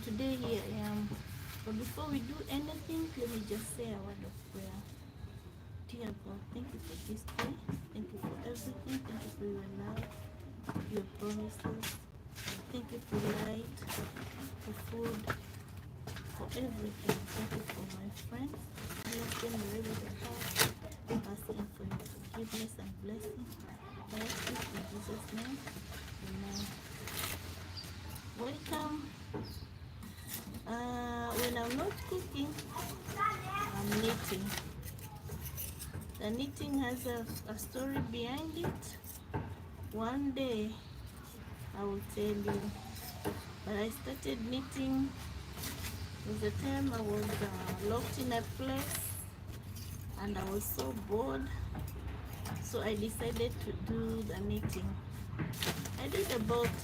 today here I am. But before we do anything, let me just say a word of prayer. Dear God, thank you for this day. Thank you for everything. Thank you for your love, your promises. Thank you for light, for food, for everything. Thank you for my friends. Bless them wherever they are. Asking for your forgiveness and blessing. I ask this in Jesus' name. Amen. Welcome. When I'm not cooking, I'm knitting. The knitting has a story behind it. One day I will tell you. But I started knitting. It was a time I was locked in a place and I was so bored. So I decided to do the knitting. I did about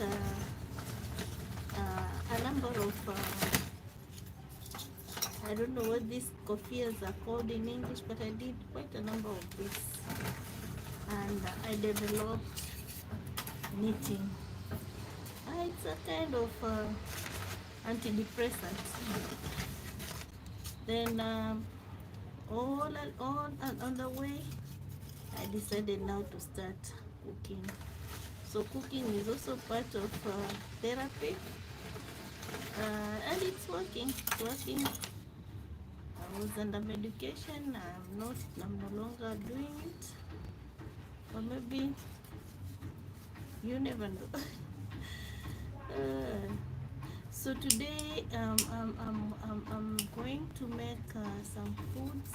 a number of I don't know what these kofiyas are called in English, but I did quite a number of this, and I developed knitting. It's a kind of antidepressant. Then all on the way, I decided now to start cooking. So cooking is also part of therapy, and it's working. It's working. I was under medication. I'm no longer doing it, or maybe you never know. So today I'm going to make some foods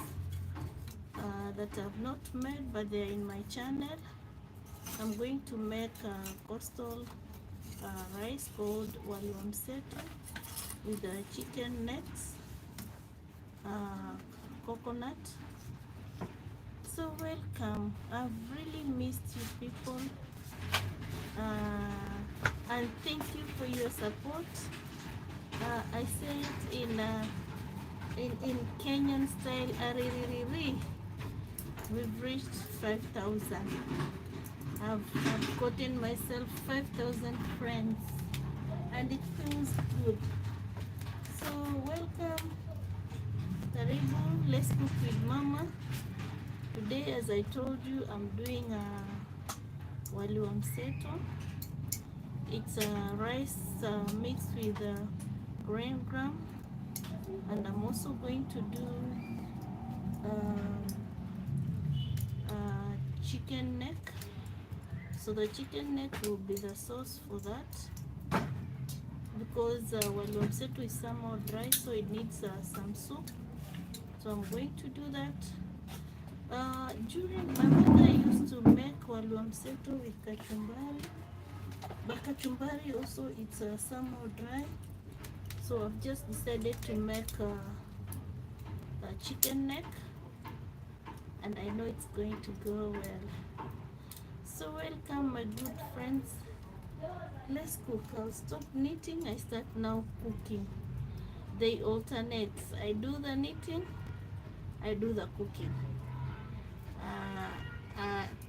that I've not made, but they're in my channel. I'm going to make coastal rice called wali wa mseto with the chicken necks, coconut. So welcome. I've really missed you people, and thank you for your support. I say it in Kenyan style, aririri. We've reached 5,000. I've gotten myself 5,000 friends, and it feels good. So welcome, karibu. Let's cook with mama. Today, as I told you, I'm doing wali wa mseto. It's a rice mixed with gram, and I'm also going to do chicken neck. So the chicken neck will be the sauce for that, because wali wa mseto is somehow dry, so it needs some soup. So I'm going to do that. During my mother used to make wali wa mseto with kachumbari, but kachumbari also it's somehow dry. So I've just decided to make a chicken neck, and I know it's going to go well. So welcome my good friends. Let's cook. I'll stop knitting. I start now cooking. They alternate. I do the knitting, I do the cooking.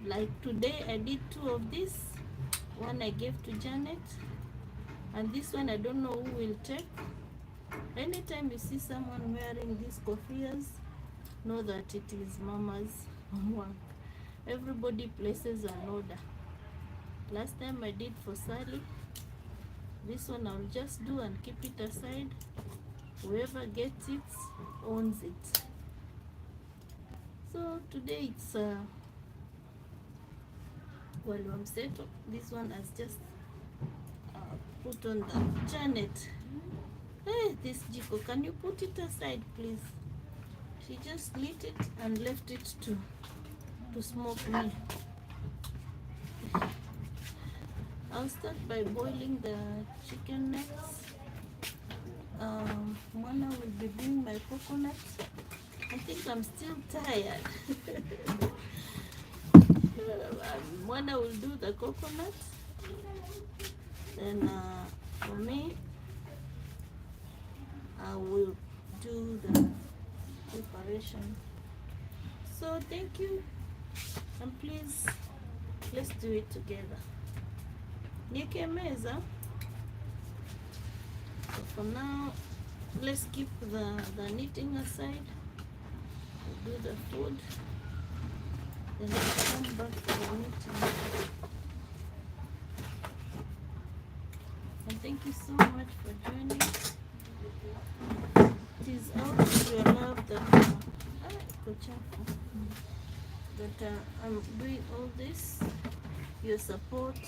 Like today I did 2 of this. One I gave to Janet, and this one I don't know who will take. Anytime you see someone wearing these kofiyas, know that it is mama's work. Everybody places an order. Last time I did for Sally. This one I'll just do and keep it aside. Whoever gets it owns it. So today it's wali wa mseto. This one has just put on the Janet. Hey, this jiko, can you put it aside, please? She just lit it and left it to smoke me. I'll start by boiling the chicken necks. Mwana will be doing my coconut. I think I'm still tired. Mwana will do the coconut. Then for me, I will do the preparation. So thank you, and please, let's do it together. Nieke meza. for now, let's keep the knitting aside. We'll do the food, then let's come back to the knitting. And thank you so much for joining. It is out of your love that I'm doing all this. Your support,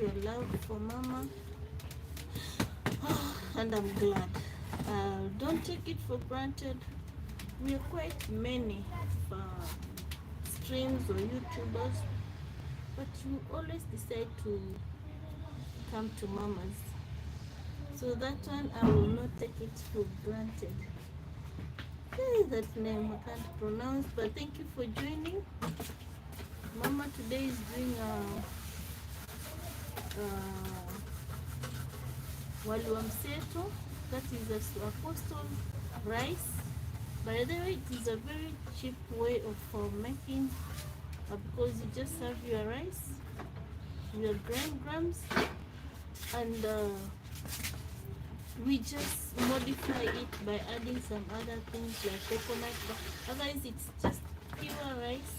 your love for Mama, and I'm glad. Don't take it for granted. We are quite many streams or YouTubers, but you always decide to come to Mama's. So that one I will not take it for granted. That name I can't pronounce, but thank you for joining. Mama today is doing wali wa mseto, that is a apostle rice. By the way, it is a very cheap way of making, because you just have your rice, your grams, and we just modify it by adding some other things like coconut, but otherwise it's just pure rice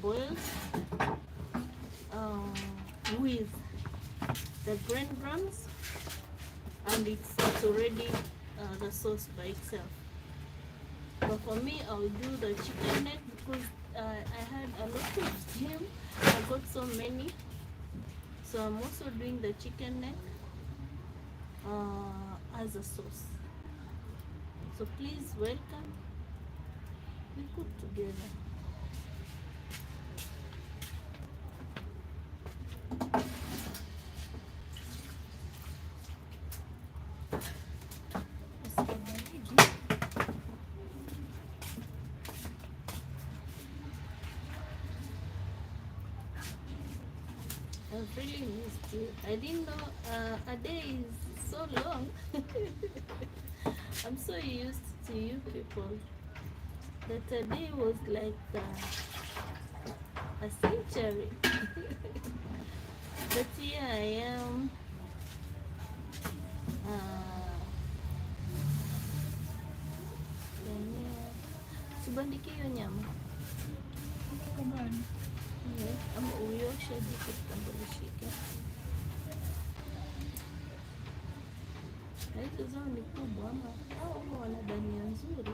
boiled with the grams, and it's already the sauce by itself. But for me, I'll do the chicken neck because I had a lot of them. I got so many, so I'm also doing the chicken neck as a sauce. So please welcome. We cook together. I've really missed you. I didn't know a day is so long. I'm so used to you people that a day was like a century. But here I am. Subandike hiyo nyama ama uyoshe jiko kitambulishike. Na hizo zao ni kubwa ama wana dania nzuri.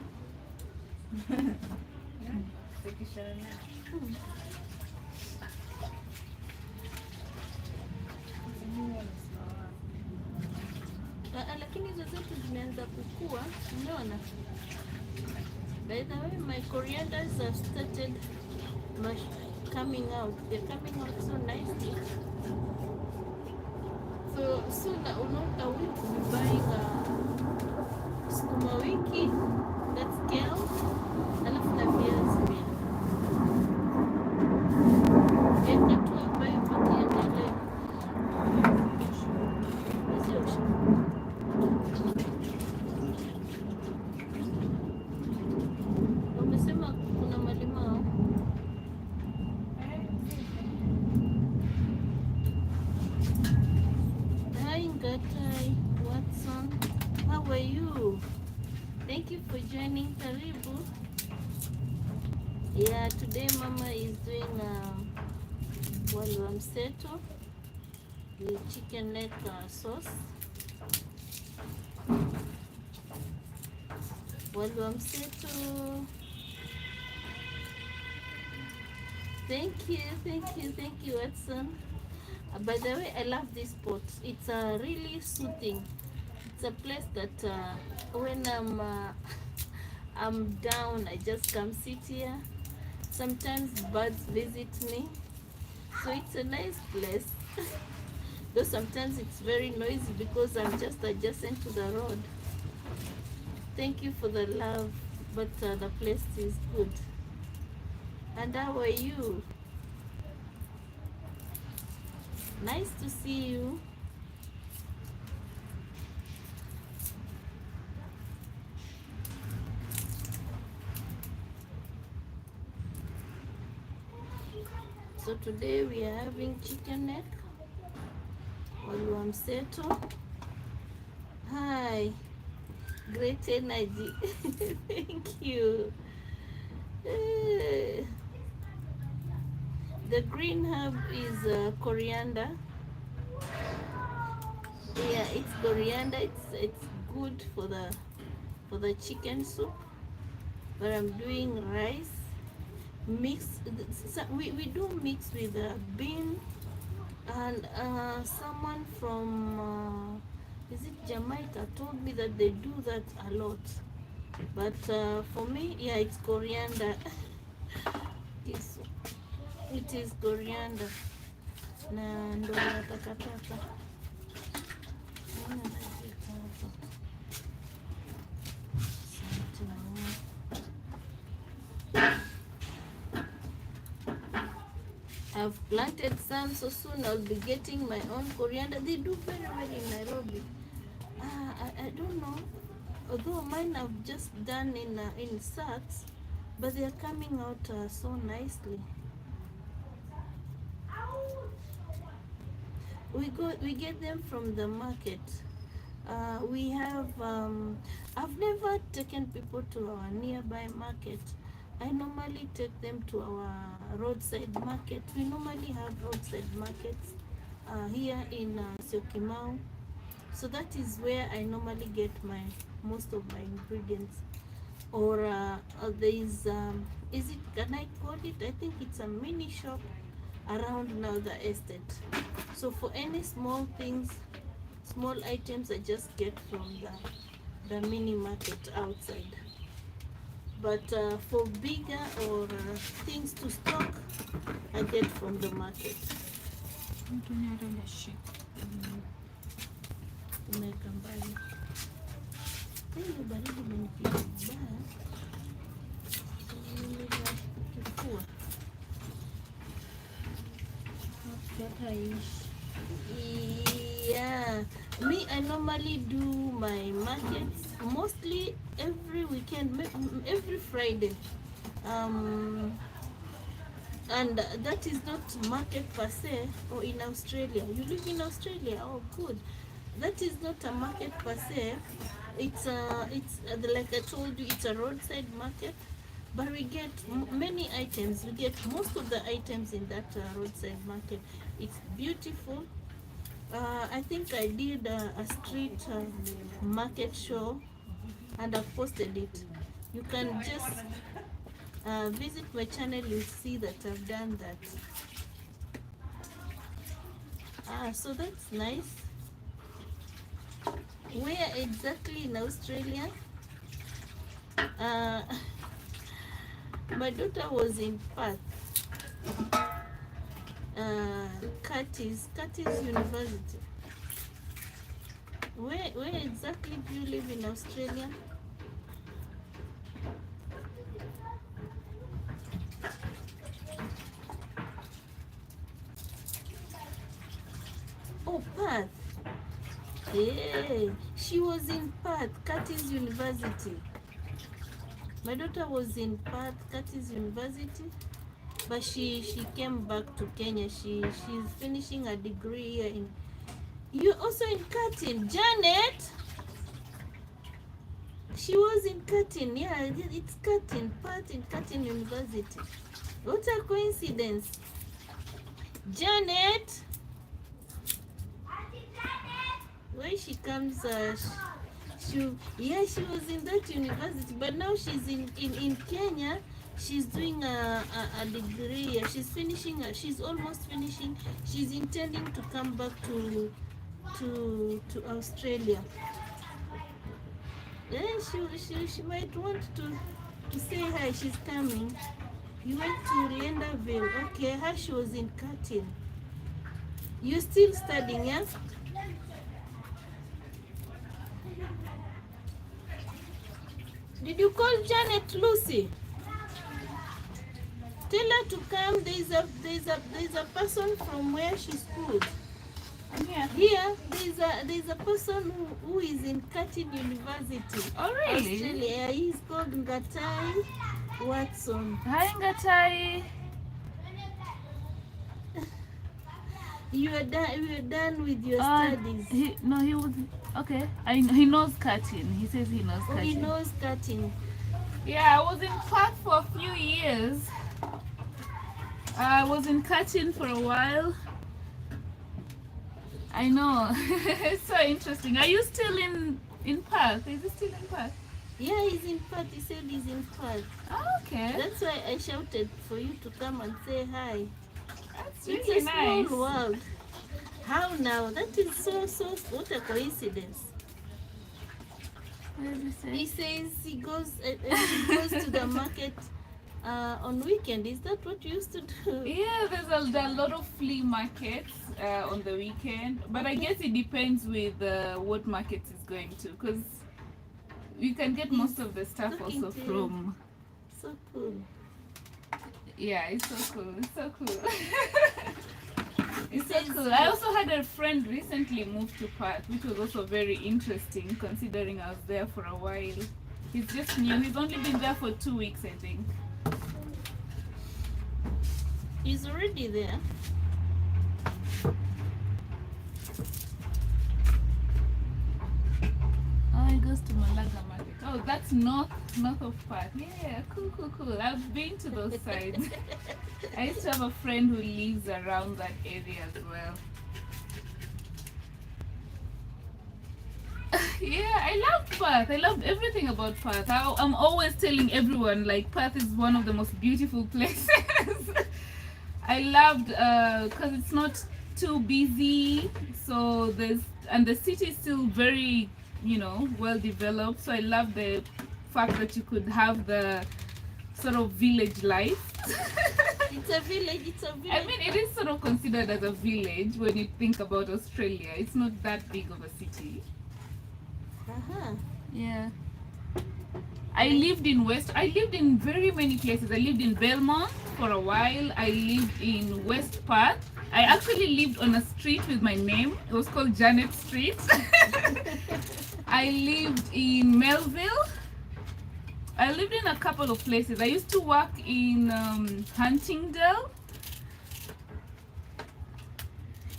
Lakini hizo zetu zimeanza kukua, unaona? By the way, my corianders have started coming out. They're coming out so nicely. So soon I will be buying sukuma wiki, that's kale, alafu na viazi pia. Yetu ambayo pakiendelea. Wamesema kuna malimao. Hi Ngatai, Watson, how are you? Thank you for joining. Karibu. Yeah, today Mama is doing wali wa mseto with chicken neck sauce. Wali wa mseto. Thank you, Watson. By the way, I love this spot. It's really soothing. It's a place that when I'm down, I just come sit here. Sometimes birds visit me, so it's a nice place. Though sometimes it's very noisy because I'm just adjacent to the road. Thank you for the love, but the place is good. And how are you? Nice to see you. So today we are having chicken neck, wali wa mseto. Hi, Great energy. Thank you. Eh, the green herb is coriander. Yeah, it's coriander. It's good for the chicken soup. But I'm doing rice mix. We do mix with bean and someone from is it Jamaica told me that they do that a lot. But for me, yeah, it's coriander. Yes, it is coriander. Na ndo natakataka. Naona najika hapa. Asante mama. I've planted some, so soon I'll be getting my own coriander. They do very well in Nairobi. I don't know. Although mine I've just done in sacks, but they are coming out so nicely. We get them from the market. We have I've never taken people to our nearby market. I normally take them to our roadside market. We normally have roadside markets here in Syokimau. So that is where I normally get most of my ingredients. Or there is it, can I call it? I think it's a mini shop around now the estate. So for any small things, small items, I just get from the mini market outside. But for bigger or things to stock, I get from the market. Umeweka mbali. Hiyo baridi imenipiga vibaya. Kifua. Yeah, me, I normally do my markets mostly every weekend, every Friday. And that is not market per se. Or in Australia, you live in Australia? Oh, good. That is not a market per se. It's like I told you, it's a roadside market. But we get many items. We get most of the items in that roadside market. It's beautiful. I think I did a street market show, and I've posted it. You can just visit my channel. You'll see that I've done that. So that's nice. Where exactly in Australia? My daughter was in Perth. Curtis University. Where exactly do you live in Australia? Oh, Perth. Yeah, she was in Perth, Curtis University. My daughter was in Perth, Curtis University, but she came back to Kenya. She's finishing a degree here in. You also in Curtin, Janet. She was in Curtin. Yeah, it's Curtin, Perth in Curtin University. What a coincidence, Janet. Where she comes, she was in that university, but now she's in Kenya. She's doing a degree. She's finishing. She's almost finishing. She's intending to come back to Australia. Then she might want to say hi. She's coming. You went to Lenderville. Okay, her she was in Curtin. You still studying, yeah? Did you call Janet, Lucy? Tell her to come. There's a person from where she schooled. Yeah. Here there's a person who is in Curtin University. Oh really? Australia. He's called Ngatai Watson. Hi Ngatai. You're done with your studies. He was okay. He knows cutting. He says he knows cutting. He knows cutting. Yeah, I was in Perth for a few years. I was in cutting for a while. I know. It's so interesting. Are you still in Perth? Is he still in Perth? Yeah, he's in Perth. He said he's in Perth. Oh, okay. That's why I shouted for you to come and say hi. That's It's really a nice. small world. How now? That is so what a coincidence. What does he say? He says he goes to the market on weekend. Is that what you used to do? Yeah, there's a lot of flea markets on the weekend, but I guess it depends with what market is going to, because you can get most of the stuff also from. So cool. Yeah, it's so cool. It's so cool. It's so cool. I also had a friend recently moved to Perth, which was also very interesting considering I was there for a while. He's just new. He's only been there for 2 weeks, I think. He's already there. Oh, he goes to Malaga Market. Oh, that's north of Perth. Yeah, cool. I've been to those sides. I used to have a friend who lives around that area as well. Yeah, I love Perth. I love everything about Perth. I'm always telling everyone, like, Perth is one of the most beautiful places. I loved because it's not too busy, so the city is still very, well developed. So I love the fact that you could have the sort of village life. It's a village. I mean, it is sort of considered as a village when you think about Australia. It's not that big of a city. Yeah. I lived in very many places. I lived in Belmont for a while. I lived in West Perth. I actually lived on a street with my name. It was called Janet Street. I lived in Melville. I lived in a couple of places. I used to work in Huntingdale.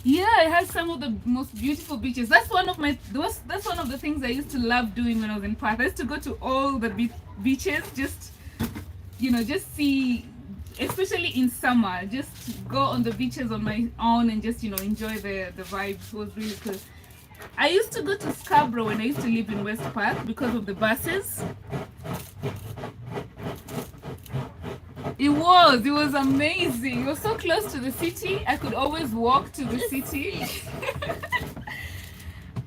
Yeah, it has some of the most beautiful beaches. That's one of the things I used to love doing when I was in Perth. I used to go to all the beaches, just see, especially in summer, just go on the beaches on my own and just enjoy the vibes. It was really cool. I used to go to Scarborough when I used to live in West Perth because of the buses. It was amazing. It was so close to the city. I could always walk to the city.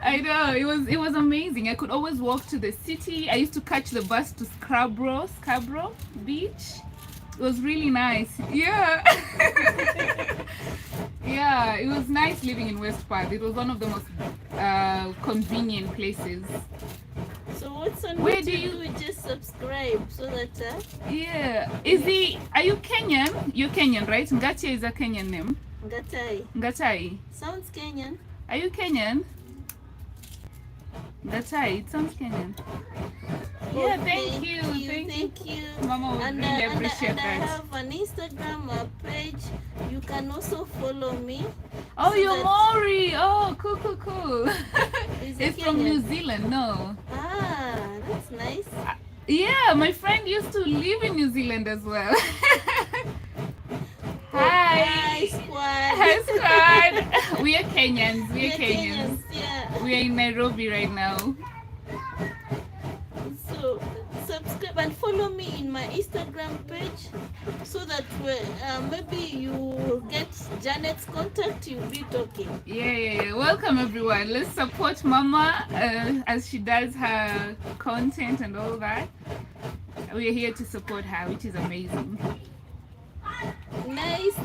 I know, it was amazing. I could always walk to the city. I used to catch the bus to Scarborough Beach. It was really nice. Yeah. Yeah, it was nice living in West Perth. It was one of the most convenient places. So what's on Where YouTube? do you just subscribe so that yeah. Are you Kenyan? You're Kenyan, right? Ngatia is a Kenyan name. Ngatai. Sounds Kenyan. Are you Kenyan? Ngatai, it sounds Kenyan. Yeah, thank you. Mama would really appreciate that. I have an Instagram page. You can also follow me. Oh, so you're Maori. Oh, cool. It's from New Zealand, no? Ah, that's nice. Yeah, my friend used to live in New Zealand as well. Hi, squad. Hi, squad. We are Kenyans. Yeah. We are in Nairobi right now. So subscribe and follow me in my Instagram page so that maybe you get Janet's contact, you'll be talking. Yeah. Welcome everyone. Let's support Mama as she does her content and all that. We're here to support her, which is amazing. Nice.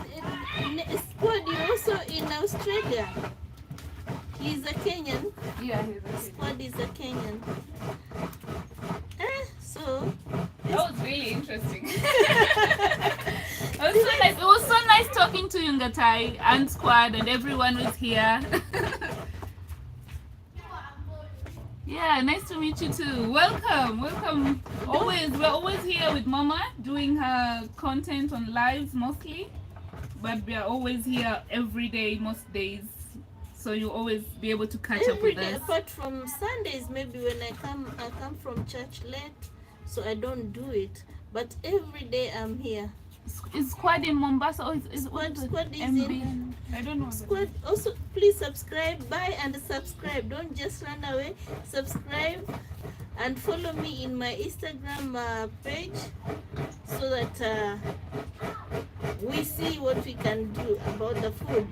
Squad, you're also in Australia. He's a Kenyan. Yeah, he's a Kenyan. Squad is a Kenyan. So that was really interesting. It was so nice talking to you, Ngatai and Squad and everyone who's here. Yeah, nice to meet you too. Welcome. We're always here with Mama doing her content on lives mostly. but we are always here every day, most days. So you'll always be able to catch up Every with day, us. apart from Sundays, maybe when I come from church late, so I don't do it. But every day I'm here. Is Squad in Mombasa or is Squad is MB? in I don't know. Squad. Also, please subscribe, buy and subscribe. Don't just run away. Subscribe and follow me in my Instagram page so that we see what we can do about the food.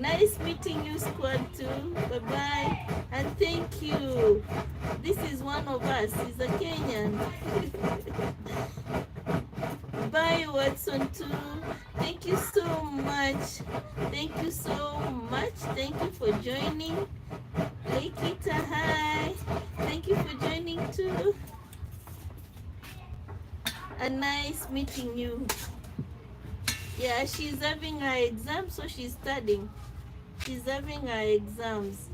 Nice meeting you, Squad 2. Bye bye and thank you. This is one of us. He's a Kenyan. Bye, Watson 2. Thank you so much. Thank you so much. Thank you for joining. Lekita, hi. Thank you for joining too. A nice meeting you. Yeah, she's having her exam, so she's studying. She's having her exams.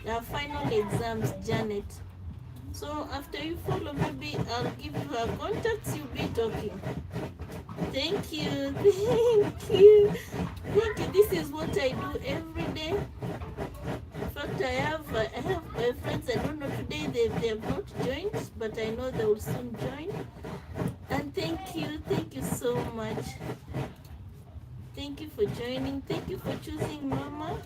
Her final exams, Janet. So after you follow, maybe I'll give you her contacts. You'll be talking. Thank you. Thank you. Thank you. This is what I do every day. In fact, I have my friends. I don't know today they have not joined, but I know they will soon join. And thank you so much. Thank you for joining. Thank you for choosing Mama.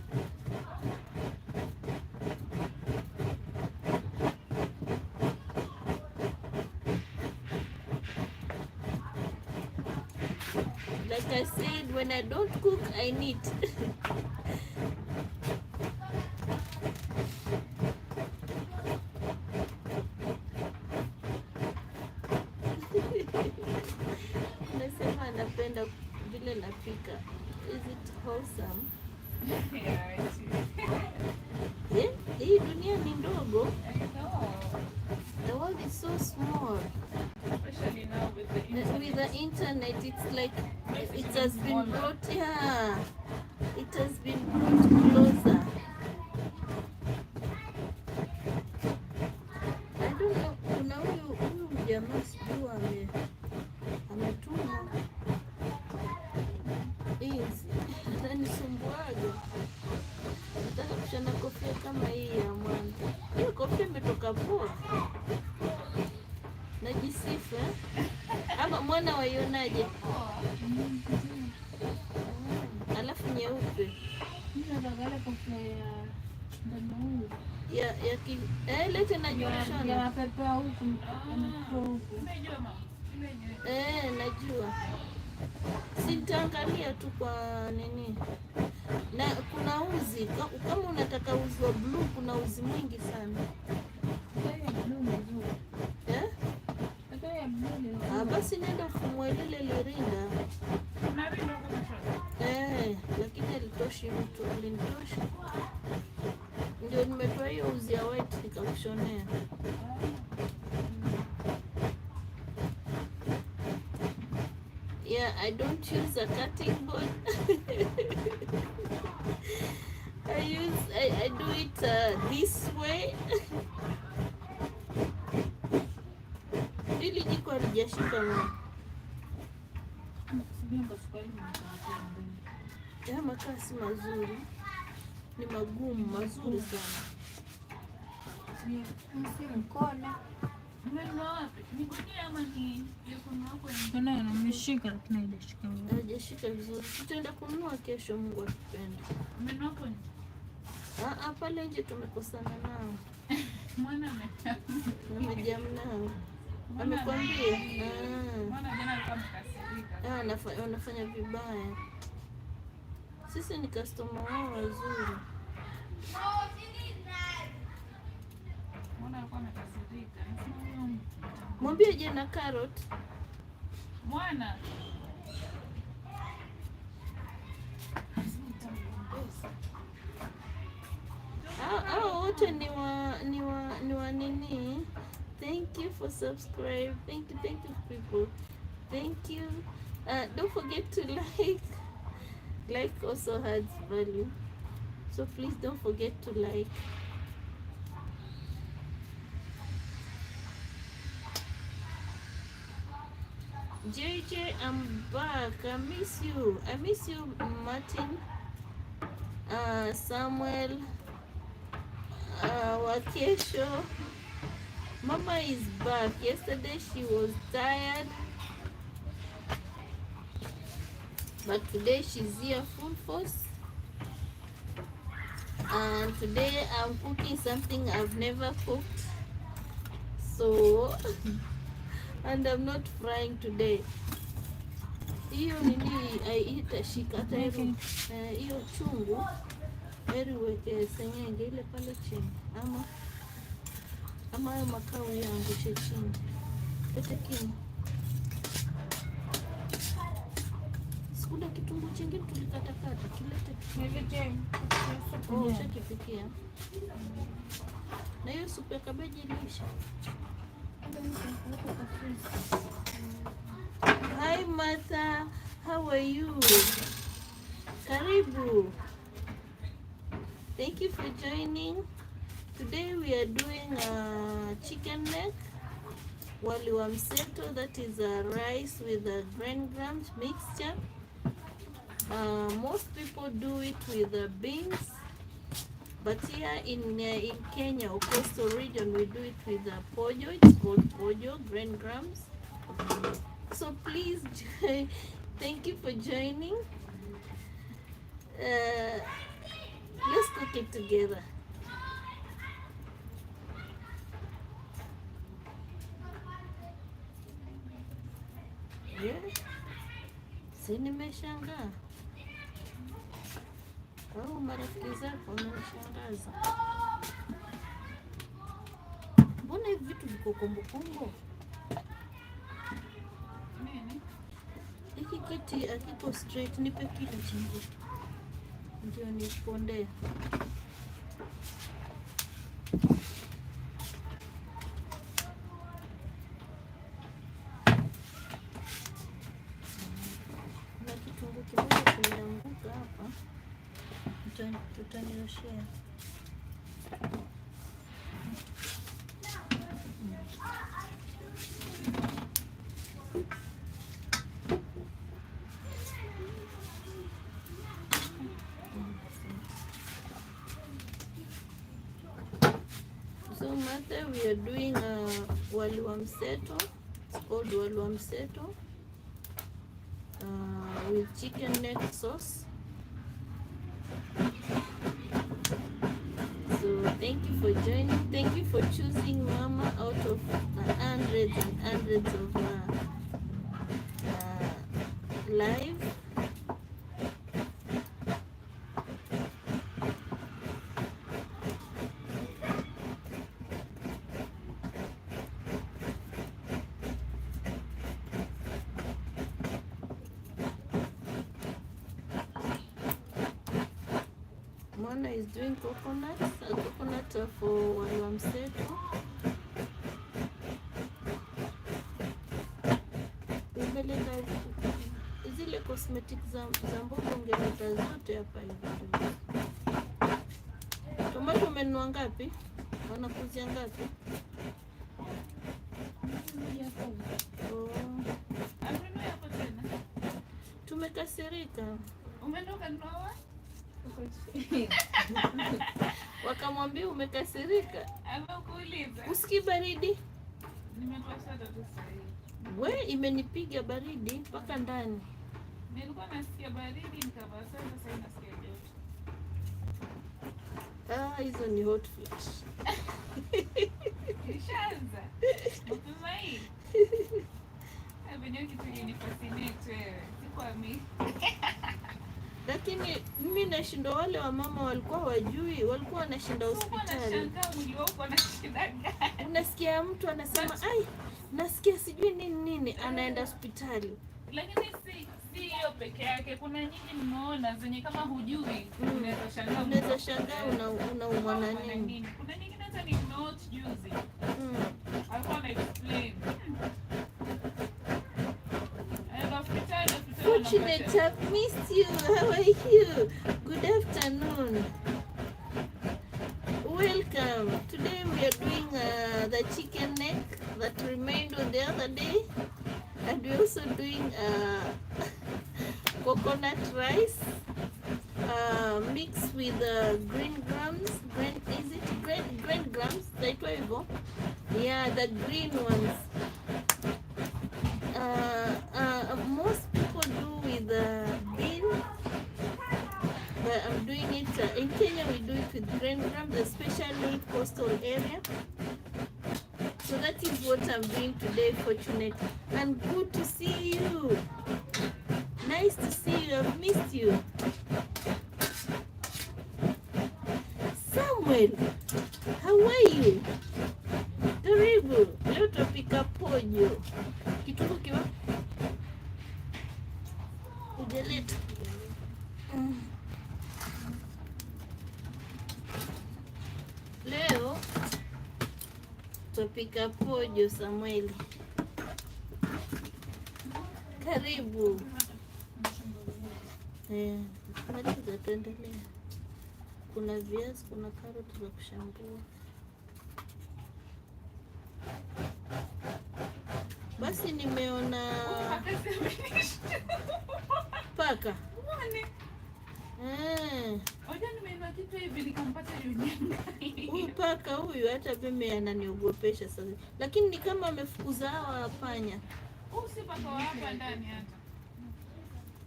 Like I said, when I don't cook, I knit. Nasema anapenda vile napika. Is it wholesome? Yeah, it is. Yeah, hii dunia ni ndogo. I know. The world is so small. Especially now with the internet. With the internet, it's like it has been brought, yeah, it has been brought closer. I don't know, kuna huyu jamaa sijui ametuma hizi ananisumbuaga, nataka kushona kofia kama hii ya mwanzo. Hiyo kofia imetoka poa, najisifu ama mwana waionaje? Alafu nyeupe lete najushona. Najua, si nitaangalia tu kwa nini. Na kuna uzi, kama unataka uzi wa blue, kuna uzi mwingi sana. Basi nenda ufumue lile lirinda. Lakini alitoshi mtu, alinitosha. Ndio nimetoa hiyo uzi ya white nikakushonea. Yeah, I don't use a cutting board. I do it this way. Hili jiko halijashika mwana. Ya makaa si mazuri. Ni magumu, mazuri sana. Hajashika vizuri. Tutaenda kununua kesho, Mungu akipenda. Pale nje tumekosana nao. Amejam nao. Amekwambia? Wanafanya vibaya. Sisi ni customer wao wazuri. Mwambie je na carrot. Mwana. Hao wote ni wa nini? Thank you for subscribe. Thank you people. Thank you. Don't forget to like. Like also has value. So please don't forget to like. JJ, I'm back. I miss you. I miss you, Martin. Samuel. Wakesho. Mama is back. Yesterday she was tired, but today she's here full force. And today I'm cooking something I've never cooked. So, and I'm not frying today. Hiyo nini itashika hiyo chungu heri uweke sengenge ile pale chini, ama hayo makao yaangushe chini. Pete kini sikuda kitunguu chingine tulikatakata kilete ushakipikia. Na hiyo supu ya kabeji ilisha. Hi Martha, how are you? Karibu. Thank you for joining. Today we are doing a chicken neck, wali wa mseto, that is a rice with a grain grams mixture. Most people do it with beans, but here in Kenya or coastal region we do it with pojo. It's called pojo, grain grams. So please, thank you for joining. Let's cook it together. Yeah. Si nimeshangaa. Oh, marafiki zako wananishangaza. Mbona hivi vitu viko kombokombo? Hiki kiti akiko straight, nipe kile chingi ndio niponde. Na kitunguu kimoja kimeanguka hapa, tutanioshea. So Martha, we are doing wali wa mseto. It's called wali wa mseto with chicken neck sauce. So thank you for joining. Thank you for choosing Mama out of hundreds and hundreds of live. Mwana is doing coconut for wali wa mseto. Ungeleta zile cosmetic za mboga, ungeleta zote hapa hivi. Tomato umenunua ngapi? Wanakuzia ngapi? Tumekasirika. Umenoka ndoa? Wakamwambia umekasirika. Amekuuliza. Usikii baridi? Nimetoa sweta tu sasa hivi. We, imenipiga baridi mpaka ndani. Nilikuwa nasikia baridi nikavaa sweta, sasa nasikia joto. Hizo ni hot flash. Ishaanza. Mapema hii. Avenue kitu ni fascinate wewe. Sikwamini. Lakini mimi nashindwa, wale wa mama walikuwa wajui, walikuwa wanashinda hospitali. Unasikia mtu anasema ai, nasikia sijui nini, anaenda hospitali. Lakini si hiyo peke yake, kuna nyingi nimeona zenye kama hujui unaweza shangaa unaumwa na nini. Kuna nyingine hata ni not juicy. Alikuwa na explain. Fortunate, I've missed you. How are you? Good afternoon. Welcome. Today we are doing the chicken neck that remained on the other day, and we're also doing mix with green grams. Is it green grams? Zaitwa hivyo? Yeah, the green ones. Most people do with bean, but I'm doing it in Kenya. We do it with green grams, especially coastal area. So that is what I'm doing today, Fortunate. And good to see you. Nice to see you. I've missed you. Samuel, how are you? Karibu. Leo tupika pojo. Kitunguu kiwa? Ujaleta. Leo tupika pojo, Samueli. Karibu. Maliza tuendelee. Kuna viazi, kuna karoti za kushambua. Basi nimeona paka. Huyu paka huyu hata mimi ananiogopesha sasa. Lakini ni kama amefukuza hawa panya. Huyu si paka wa hapa ndani hata.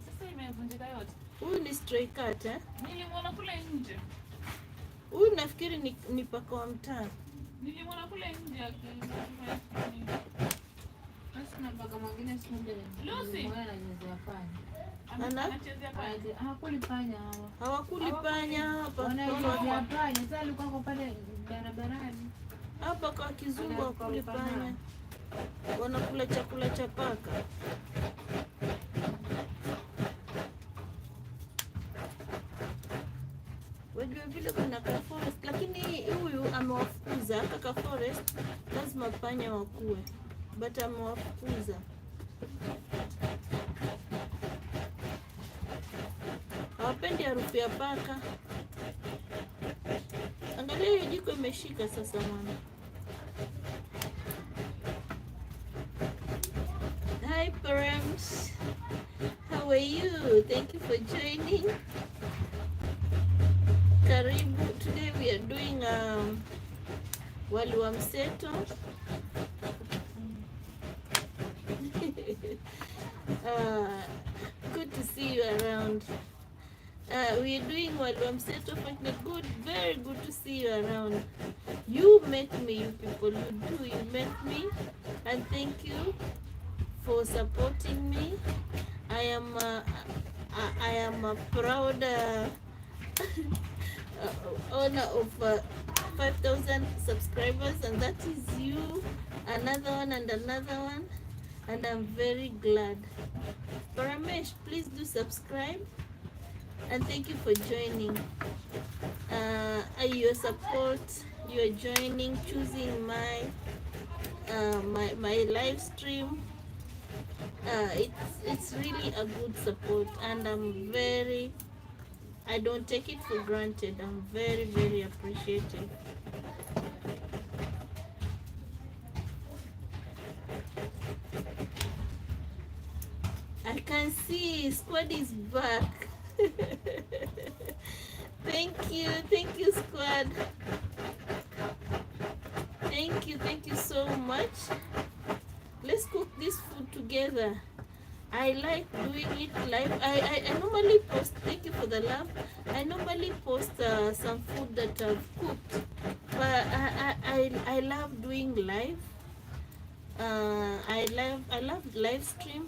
Sasa imevunjika yote. Huyu ni stray cat eh? Nilimwona kule nje. Huyu nafikiri ni paka wa mtaa. Nilimwona kule nje akifanya. Basi na paka mwingine sikunde. Lucy. Anachezea panya. Hawakuli panya hawa. Hawakuli panya hapa. Wanachezea panya. Sasa alikuwa kwa pale barabarani. Hapa kwa kizungu hawakuli panya. Wanakula chakula cha paka. Wajua vile kuna ka forest, lakini huyu amewafukuza. Haka ka forest lazima panya wakue, but amewafukuza. Hawapendi harufu ya paka. Angalia hiyo jiko imeshika sasa mwana. Hi parents. How are you? Thank you for joining. Karibu. Today we are doing wali wa mseto. Good to see you around. We are doing wali wa mseto. Good, very good to see you around. You make me, you people. You do. You make me, and thank you for supporting me. I am a proud owner of 5,000 subscribers, and that is you, another one and another one, and I'm very glad. Paramesh, please do subscribe, and thank you for joining. Your support, your joining, choosing my live stream. It's really a good support, and I don't take it for granted. I'm very, very appreciative. I can see Squad is back. Thank you, Squad. Thank you so much. Let's cook this food together. I like doing it live. I normally post, thank you for the love. I normally post some food that I've cooked, but I love doing live. I love live stream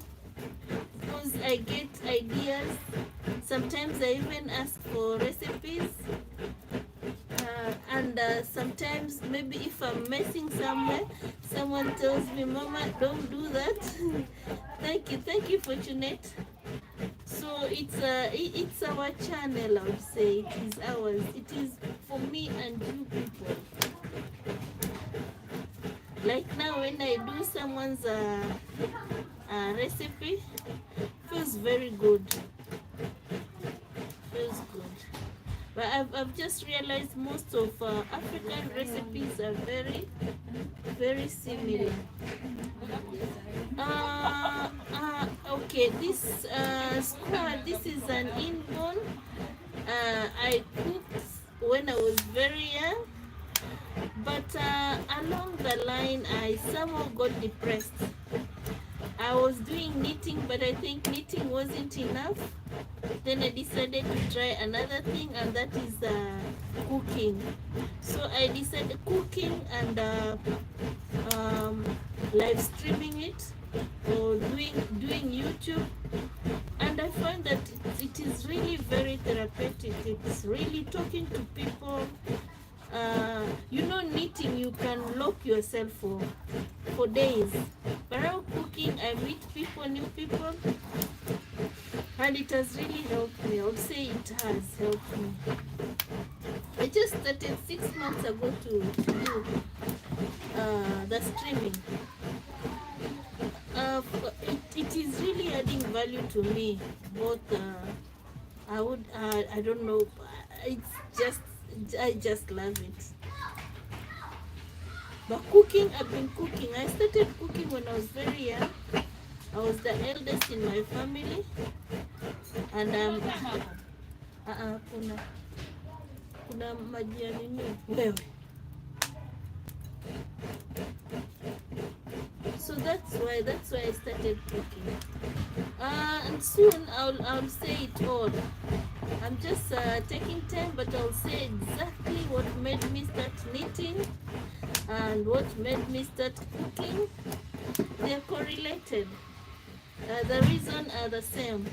because I get ideas. Sometimes I even ask for recipes. And sometimes maybe if I'm messing somewhere, someone tells me, Mama, don't do that. Thank you, Fortunate. So it's our channel, I would say. It is ours. It is for me and you people. Like now, when I do someone's recipe, feels very good. Feels good. But I've just realized most of African recipes are very, very similar. Okay, this squad, this is an inborn I cooked when I was very young, but along the line I somehow got depressed. I was doing knitting, but I think knitting wasn't enough. Then I decided to try another thing, and that is cooking. So I decided cooking and live streaming it, or doing YouTube, and I find that it is really very therapeutic. It's really talking to people. Knitting, you can lock yourself for days. But now cooking, I meet people, new people, and it has really helped me. I would say it has helped me. I just started 6 months ago to do the streaming. It is really adding value to me. Both I don't know. I just love it. But cooking, I've been cooking. I started cooking when I was very young. I was the eldest in my family, and kuna maji ya nini wewe. So that's why I started cooking. And soon I'll say it all. I'm just taking time, but I'll say exactly what made me start knitting and what made me start cooking. They're correlated. The reason are the same.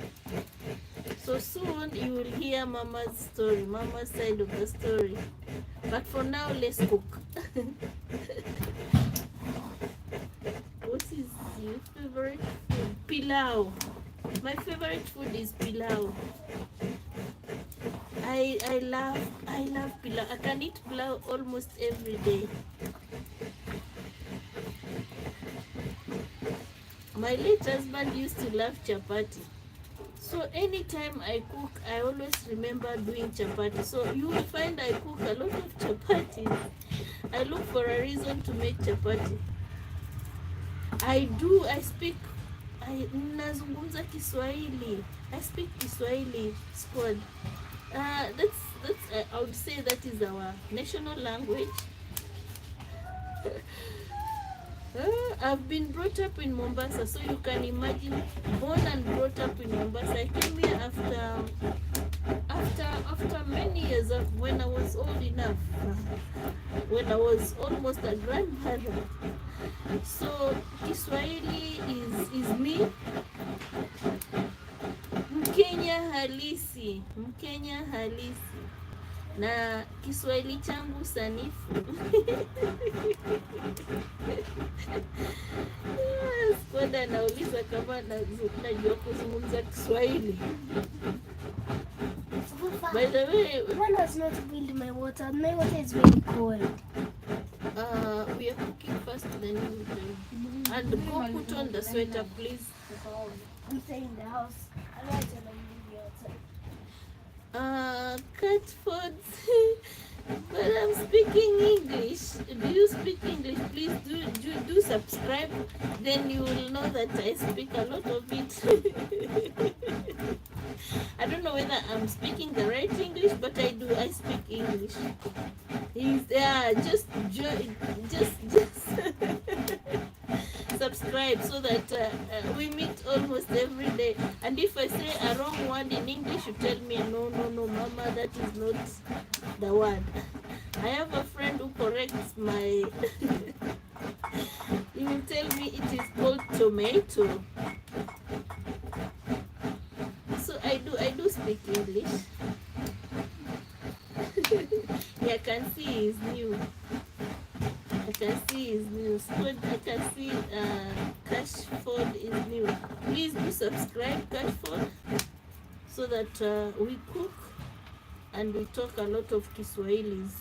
So soon you will hear Mama's story, Mama's side of the story. But for now, let's cook. What is your favorite food? Pilau. My favorite food is pilau. I love pilau. I can eat pilau almost every day. My late husband used to love chapati. So anytime I cook, I always remember doing chapati. So you will find I cook a lot of chapati. I look for a reason to make chapati. I nazungumza Kiswahili. I speak Kiswahili squad. That's I would say that is our national language. I've been brought up in Mombasa, so you can imagine, born and brought up in Mombasa. I came here after many years of when I was old enough, when I was almost a grandmother. So Kiswahili is me. Mkenya halisi. Na Kiswahili changu sanifu. Skoda nauliza kama najua kuzungumza Kiswahili. By the way, one has not boiled my water. My water is very cold. We are cooking first, then you will do. And go put on the sweater, please. I'm staying in the house. I don't want to leave you outside. Cat foods. But I'm speaking English. Do you speak English? Please do subscribe. Then you will know that I speak a lot of it. I don't know whether I'm speaking the right English, but I do. I speak English. Just subscribe so that we meet almost every day. And if I say a wrong word in English, you tell me no, Mama, that is not the word. I have a friend who corrects my. He will tell me it is called tomato. So I do speak English. Yeah, I can see he's new. I can see Cashford is new. Please do subscribe, Cashford, so that we cook and we talk a lot of Kiswahilis.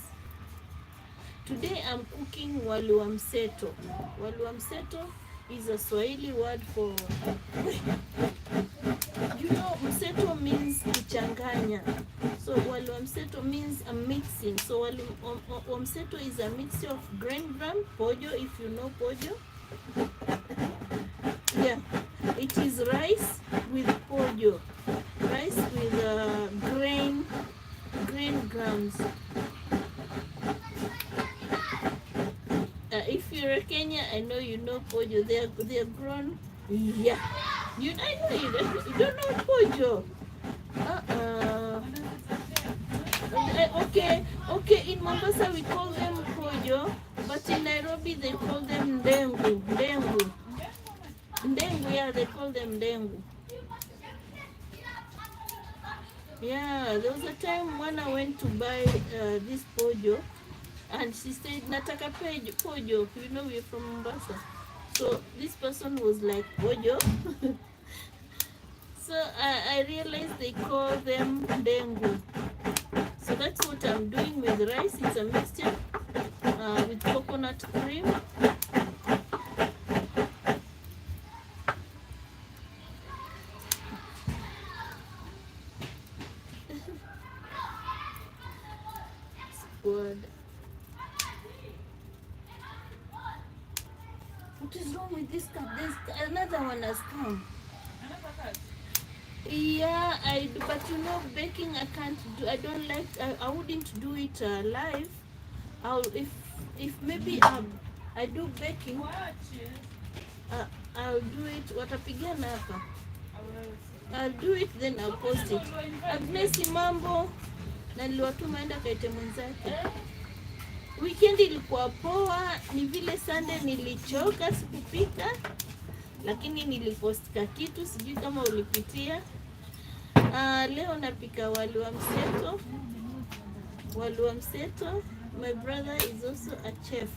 Today I'm cooking wali wa mseto. Wali wa mseto is a Swahili word for, mseto means kuchanganya. So wali wa mseto means a mixing. So wali wa mseto is a mixture of grain gram, pojo, if you know pojo. Yeah, it is rice with pojo. Rice with 10 grams. If you're a Kenya, I know you know pojo. They're grown. Yeah. I know you don't know pojo. Okay. In Mombasa we call them pojo, but in Nairobi they call them ndengu. Yeah, they call them ndengu. Yeah, there was a time when I went to buy this pojo, and she said, nataka pojo. We're from Mombasa. So this person was like, pojo? So I realized they call them ndengu. So that's what I'm doing with rice. It's a mixture with coconut cream. Good. What is wrong with this cup? There's another one has come. Yeah, I do, but baking I can't do. I don't like. I wouldn't do it live. If maybe I do baking. I'll do it. Watapigana hapa. I'll do it, then I'll post it. Agnes mambo na niliwatuma enda kaite mwenzake. Weekend ilikuwa poa, ni vile Sunday nilichoka sikupika, lakini nilipostka kitu, sijui kama ulipitia. Leo napika wali wa mseto. My brother is also a chef.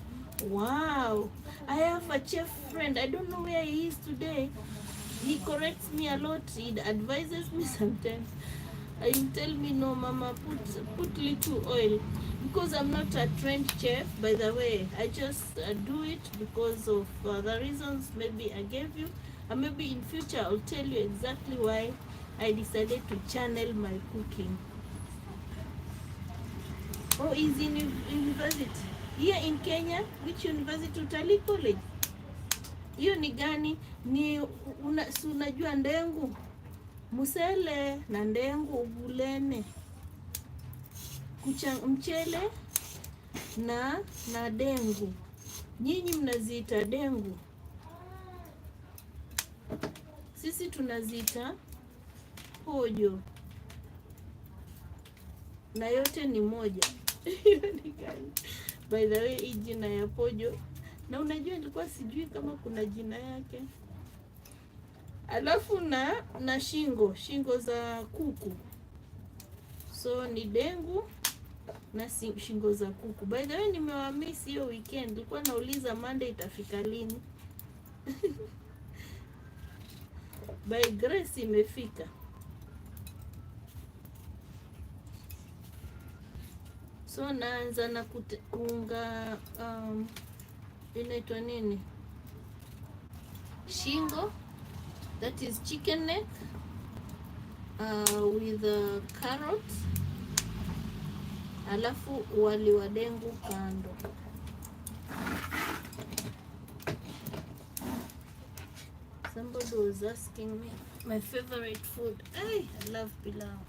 Wow, I have a chef friend. I don't know where he is today. He corrects me a lot. He advises me sometimes. He tell me, no mama, put little oil, because I'm not a trained chef, by the way. I just do it because of the reasons maybe I gave you, and maybe in future I'll tell you exactly why I decided to channel my cooking. Oh, he's in university here in Kenya. Which university? Utalii College. Hiyo ni gani? Ni unajua ndengu musele na ndengu ubulene, mchele na dengu. Nyinyi mnaziita dengu, sisi tunaziita pojo, na yote ni moja. By the way, hii jina ya pojo, na unajua nilikuwa sijui kama kuna jina yake. Alafu na shingo za kuku. So ni dengu na shingo za kuku. By the way, nimewamiss hiyo weekend. Nilikuwa nauliza Monday itafika lini. By grace imefika. So naanza na kuunga inaitwa nini? Shingo. That is chicken neck with carrots. Alafu wali wa dengu kando. Somebody was asking me my favorite food. I love pilau.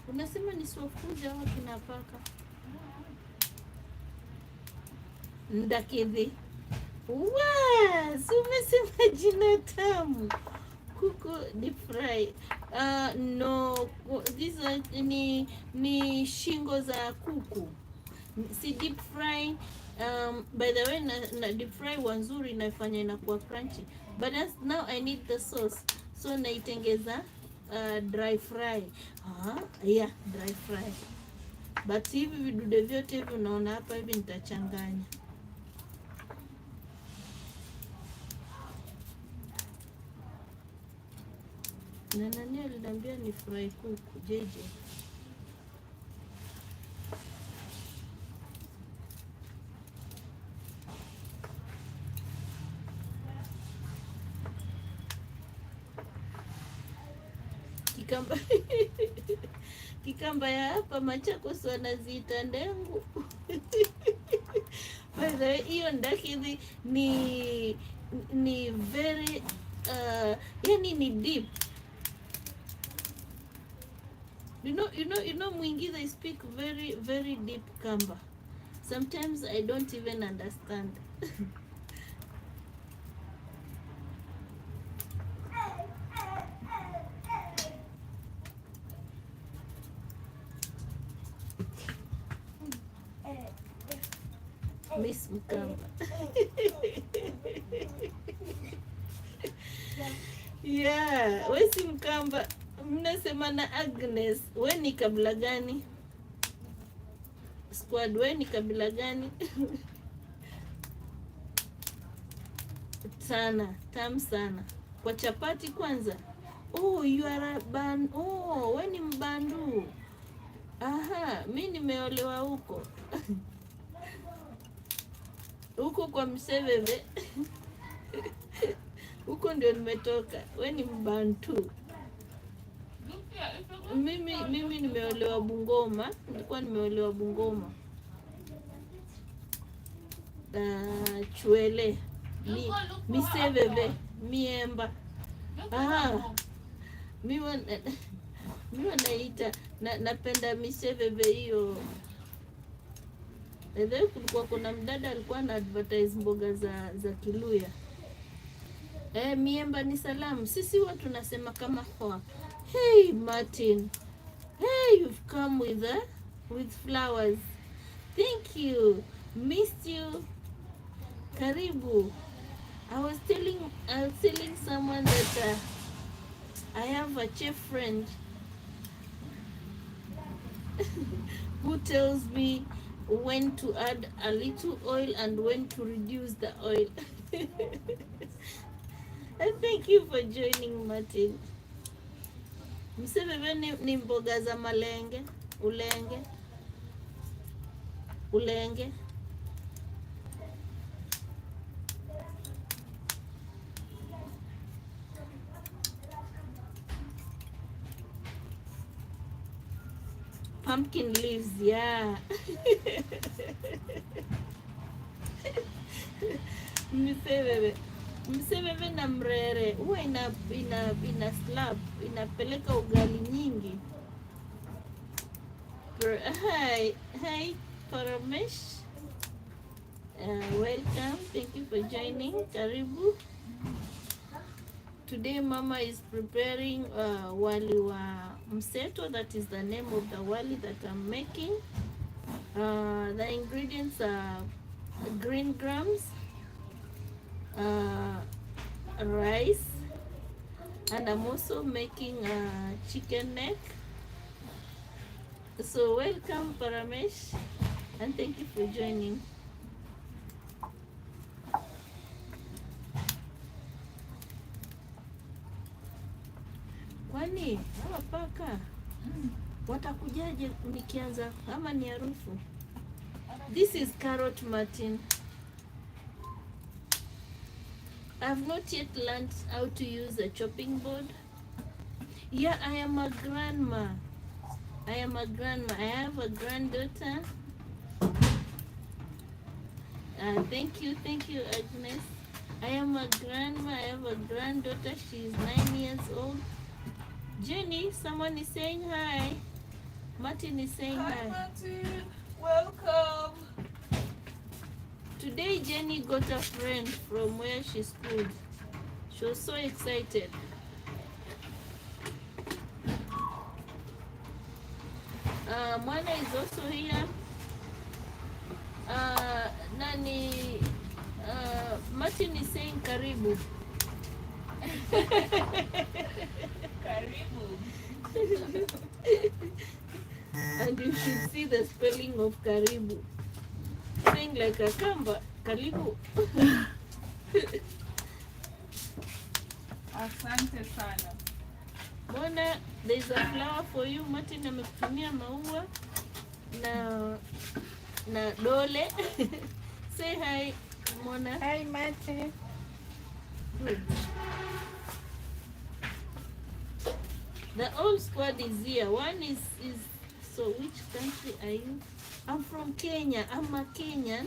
Unasema nisiwafuze hao kina paka. Ndakidhi. Si umesema jina tamu. Kuku deep fry. No, these are ni shingo za kuku. Si deep fry. By the way, na deep fry wanzuri inafanya inakuwa crunchy. But now I need the sauce. So naitengeza dry fry. Yeah, dry fry. But hivi vidude vyote hivi unaona hapa hivi nitachanganya. Na nani aliniambia ni fry kuku? JJ. Kikamba ya hapa Machakos wanaziita ndengu. By the way, hiyo ndakidhi ni very yani ni deep. You know Mwingi, they speak very very deep Kamba. Sometimes I don't even understand. Miss Mkamba. Yeah, we si Mkamba. Mnasema na Agnes, we ni kabila gani? Squad, we ni kabila gani? Sana, tamu sana. Kwa chapati kwanza. Oh, you are a ban. Oh, we ni Mbandu. Aha, mi nimeolewa huko. Huko kwa Mseveve. Huko ndio nimetoka. We ni Mbantu. Mimi nimeolewa Bungoma. Nilikuwa nimeolewa Bungoma. Chwele. Miseveve. Miemba. Aha. Miwa naita. Napenda Miseveve hiyo. Leo kulikuwa kuna mdada alikuwa na advertise mboga za Kiluya. Miemba ni salamu. Sisi watu tunasema kama hoa. Hey Martin. Hey, you've come with flowers. Thank you. Missed you. Karibu. I was telling someone that I have a chef friend who tells me when to add a little oil and when to reduce the oil. And thank you for joining, Martin. Mseveve ni mboga za malenge, ulenge. Pumpkin leaves, yeah. Mseveve na mrere huwa ina slab, inapeleka ugali nyingi. Hi Paramesh. Welcome, thank you for joining. Karibu. Today Mama is preparing wali wa mseto. That is the name of the wali that I'm making. The ingredients are green grams, rice, and I'm also making a chicken neck. So welcome Paramesh, and thank you for joining. Kwani hawa paka watakujaje nikianza ama ni harufu? This is carrot, Martin. I've not yet learned how to use a chopping board. Yeah, I am a grandma. I have a granddaughter. Thank you, Agnes. I am a grandma. I have a granddaughter. She is 9 years old. Jenny, someone is saying hi. Martin is saying hi. Hi, Martin. Welcome. Today, Jenny got a friend from where she schooled. She was so excited. Mwana is also here. Martin is saying karibu. Karibu. And you should see the spelling of karibu. Saying like a kamba, karibu. Asante sana. Mwana, there's a flower for you. Martin amekutumia maua na dole. Say hi, Mona. Hi, Martin. Good. The whole squad is here. One is so which country are you? I'm from Kenya. I'm a Kenyan.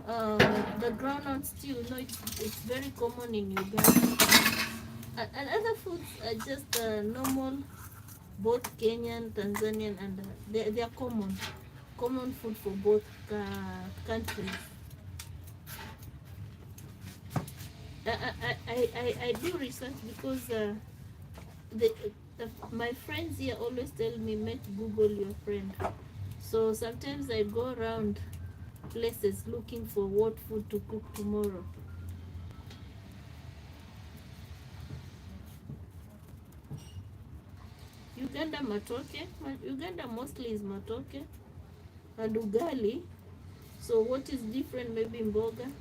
The groundnut stew, it's very common in Uganda. And other foods are just normal, both Kenyan, Tanzanian, and they are common food for both countries. I do research because the, my friends here always tell me, make Google your friend. So sometimes I go around places looking for what food to cook tomorrow. Uganda matoke. Uganda mostly is matoke and ugali. So what is different? Maybe mboga.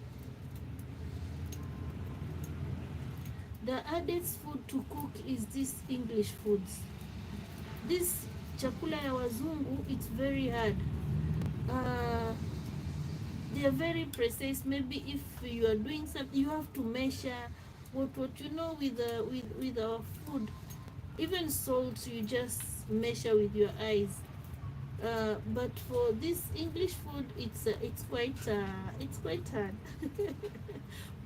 The hardest food to cook is this English foods. This chakula ya wazungu, it's very hard. They are very precise. Maybe if you are doing something, you have to measure what with our food. Even salt, you just measure with your eyes. But for this English food, it's quite hard.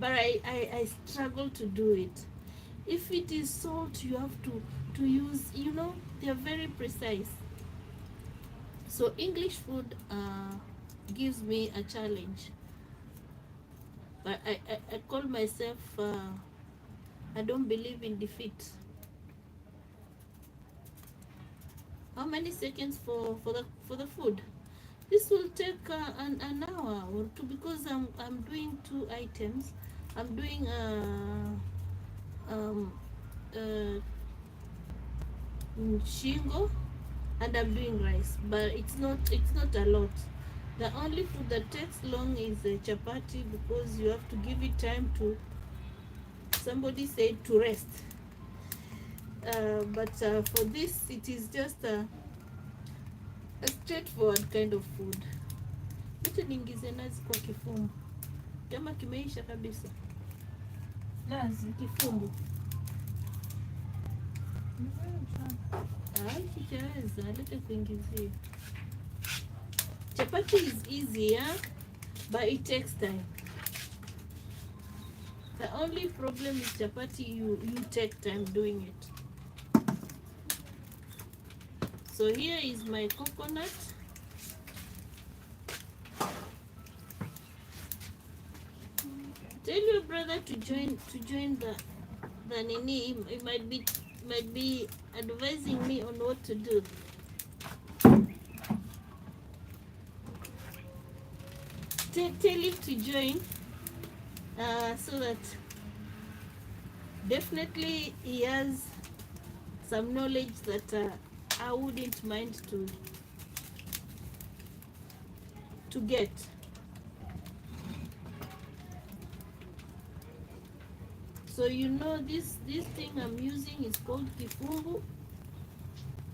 But I struggle to do it. If it is salt, you have to use. They are very precise. So English food gives me a challenge. But I call myself. I don't believe in defeat. How many seconds for the food? This will take an hour or two because I'm doing two items. I'm doing shingo and I'm doing rice, but it's not a lot. The only food that takes long is chapati because you have to give it time to. Somebody said to rest. But for this, it is just a straightforward kind of food. Acha niingize nazi kwa kifumbu. Kama kimeisha kabisa. Nazi. Kifumbu. Kichaweza, lete kuingizia. Chapati is easier, but it takes time. The only problem with chapati, you take time doing it. So here is my coconut. Tell your brother to join the nini. He might be advising me on what to do. Tell him to join so that definitely he has some knowledge that I wouldn't mind to get. So this thing I'm using is called kifumbu.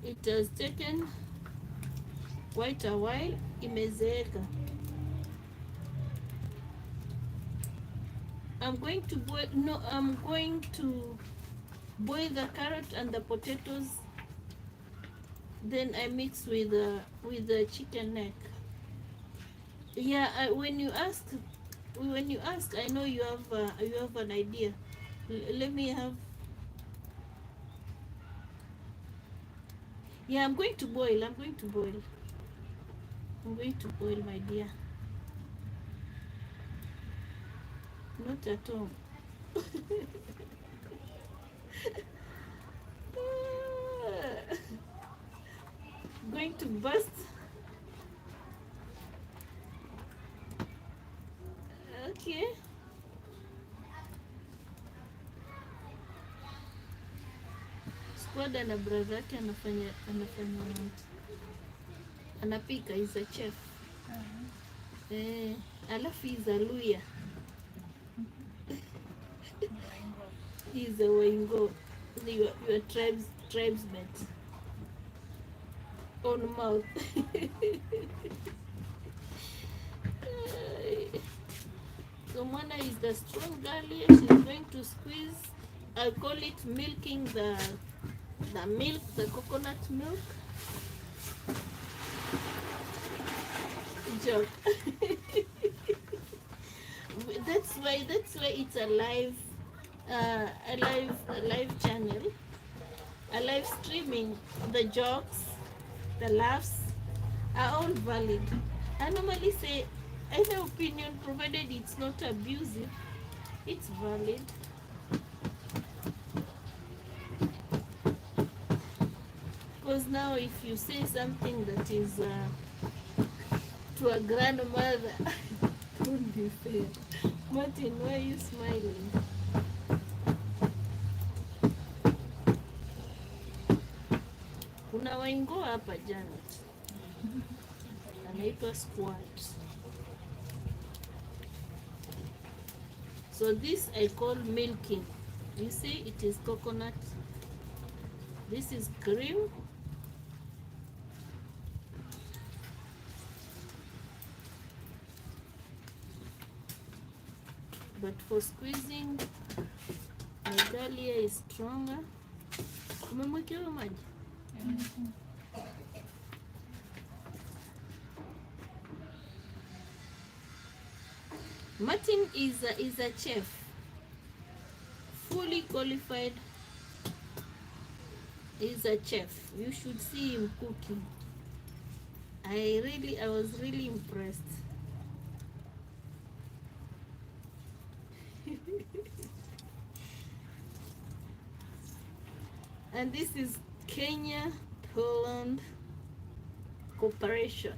It has taken quite a while. Imezeeka. I'm going to boil the carrot and the potatoes. Then I mix with the chicken neck. Yeah, when you ask, I know you have an idea. Let me have. Yeah, I'm going to boil, my dear. Not at all. Going to burst. Okay. Squad na brother yake anafanya anapika, is a chef. Alafu is a luya. He's a Waingo. Your tribesmate. On mouth. So Mwana is the strong girl here. She's going to squeeze. I call it milking the milk, the coconut milk. Good job. why it's a live channel, a live streaming. The jokes, the laughs are all valid. I normally say any opinion, provided it's not abusive, it's valid. Because now if you say something that is to a grandmother, won't be fair. Martin, why are you smiling? Kuna waingo hapa Janet, anaitwa squat. So this I call milking. You see, it is coconut. This is cream. But for squeezing, my dahlia is stronger. Umemwekewa maji? Martin is a chef, fully qualified. He's a chef. You should see him cooking. I was really impressed. And this is Kenya Poland cooperation.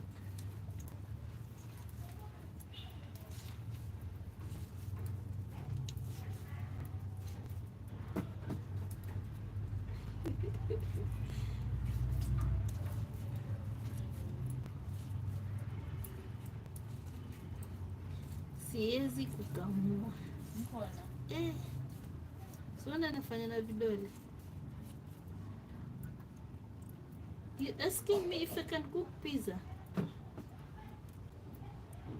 Siwezi kukamua. Siona nafanya na vidole. You're asking me if I can cook pizza?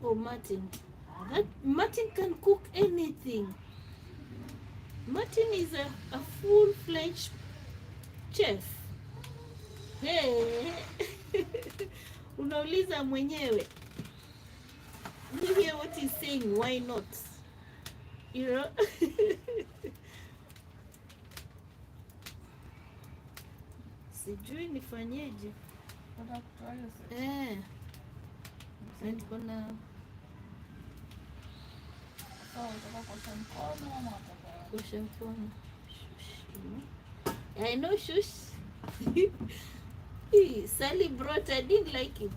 Oh, Martin. Martin can cook anything. Martin is a full-fledged chef. Hey. Unauliza mwenyewe. You hear what he's saying? Why not? You know? Sijui nifanyeje. Niko na kuosha mkono. I know shush. Sally brought, I didn't like it.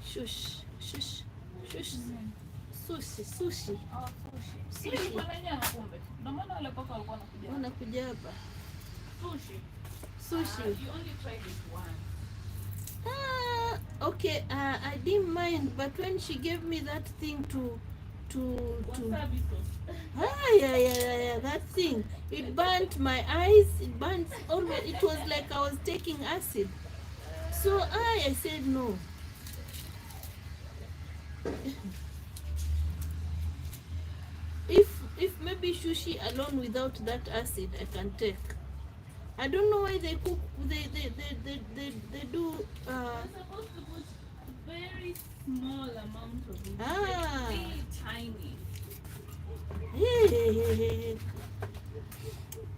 Shush. Sushi. Sushi. Wanakuja hapa. Sushi. You only tried it once. Okay. I didn't mind, but when she gave me that thing to yeah, that thing, it burnt my eyes. It burnt always. It was like I was taking acid. So I said no. If maybe sushi alone without that acid I can take. I don't know why they cook. They do. You're supposed to put very small amount of it. Really tiny. Hey.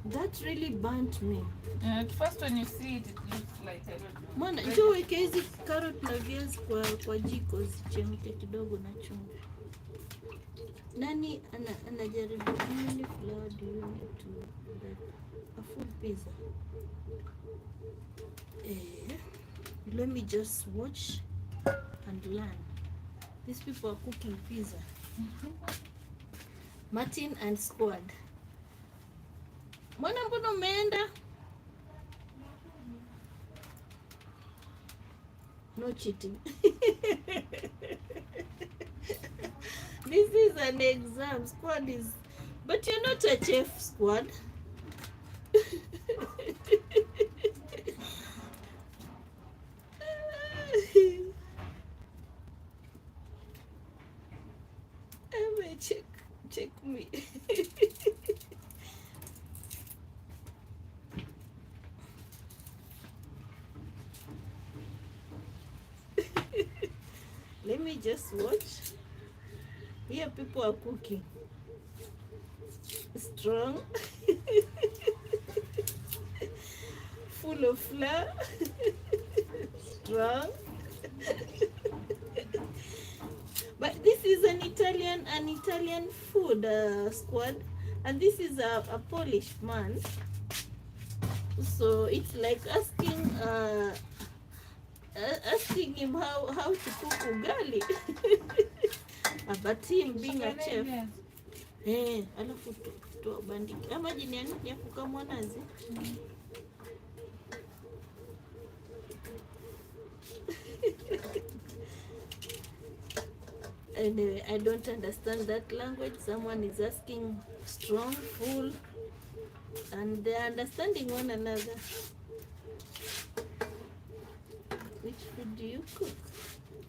That really burnt me. At first when you see it, it looks like I don't know. Mwana, njoo weke hizi carrot na viazi kwa jiko zichemke kidogo na chumvi. Nani anajaribu how many flour do you need to bake a full pizza? Let me just watch and learn. These people are cooking pizza. Martin and squad. Mwana, mbona umeenda? No cheating. This is an exam. Squad is, but you're not a chef, squad. Check me. Let me just watch. Here people are cooking. Strong. Full of flour. Strong. But this is an Italian food, squad, and this is a Polish man. So it's like asking him how to cook ugali. But him being a chef. Alafu tuwabandike. Ama jini ya kukamua nazi. Anyway, I don't understand that language. Someone is asking strong, full, and they are understanding one another. Which food do you cook?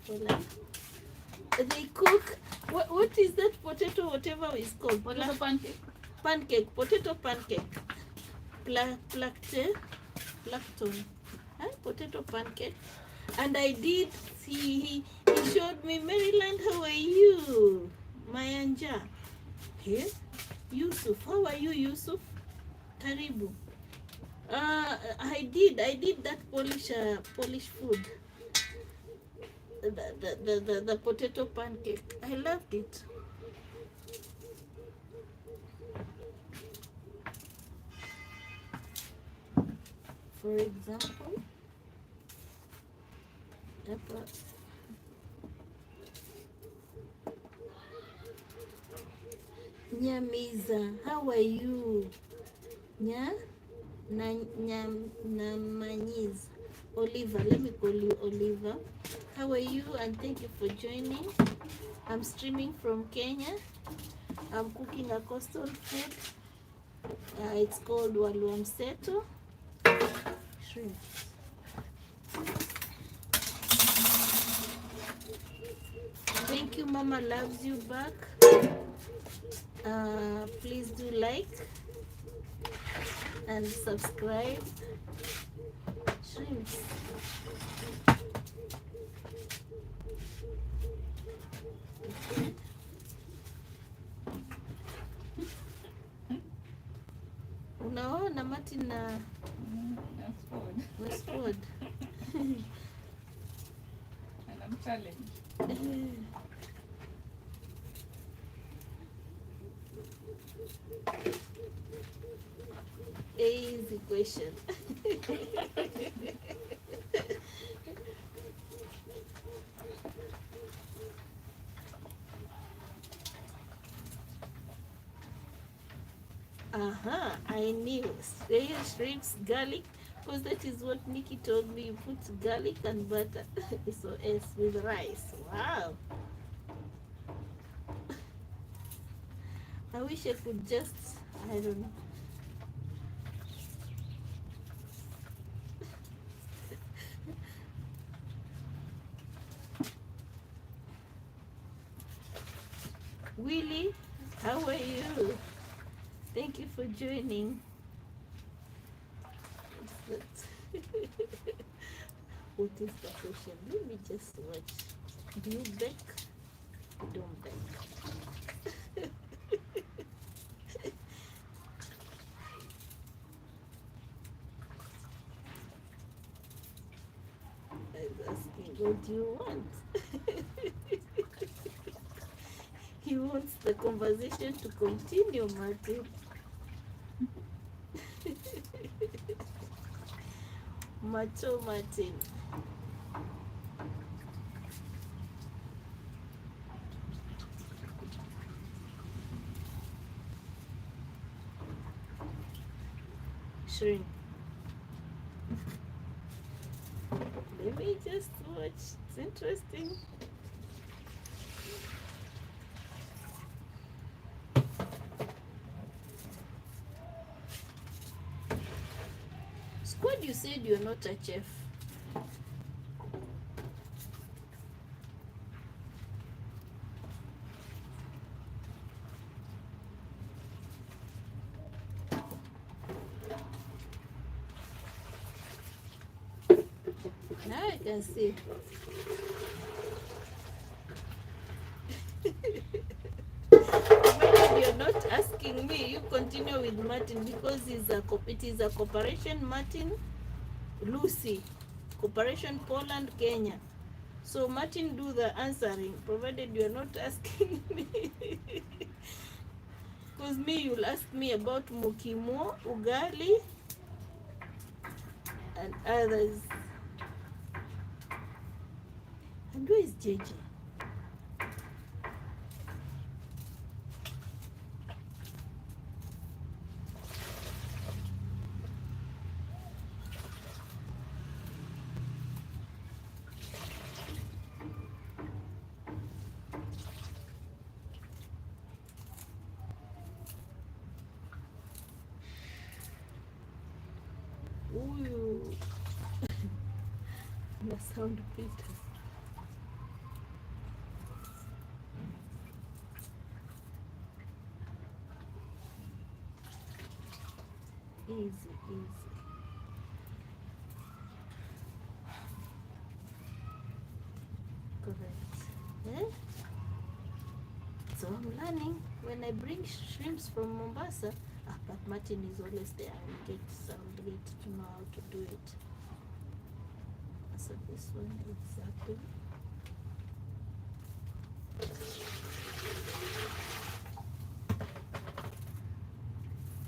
Well, they cook. What is that potato? Whatever it's called. Potato pancake. Pancake. Potato pancake. Plankton. Potato pancake. And I did. He showed me, Maryland, how are you? Mayanja. Here. Yusuf. How are you, Yusuf? Karibu. I did that Polish food. The potato pancake. I loved it. For example, Nyamiza, how are you? Namanyiz. Oliver, let me call you Oliver. How are you? And thank you for joining. I'm streaming from Kenya. I'm cooking a coastal food. It's called Walua Mseto. Shrimp. Thank you, Mama loves you back. Please do like and subscribe. Shrimps. Okay. Unaona Martin na Westwood. And I'm challenged. Easy question. I knew. Shrimps, garlic, because that is what Nikki told me. You put garlic and butter. So S with rice. Wow. I wish I could just, I don't know. Willie, how are you? Thank you for joining. What is the question? Let me just watch. Do you bake? Don't bake. I was asking, what do you want? He wants the conversation to continue, Martin. Macho Martin. Shrimp. Let me just watch. It's interesting. Squad, you said you're not a chef. Now I can see. Maybe you continue with Martin because it is a cooperation. Martin, Lucy, cooperation Poland, Kenya. So Martin do the answering, provided you are not asking me. Because me, you'll ask me about mukimo, ugali, and others. And where is JJ? Ooh. The sound filter. Easy, easy. Correct. Eh? So I'm learning. When I bring shrimps from Mombasa, but Martin is always there. I'll get to know how to do it. So this one exactly.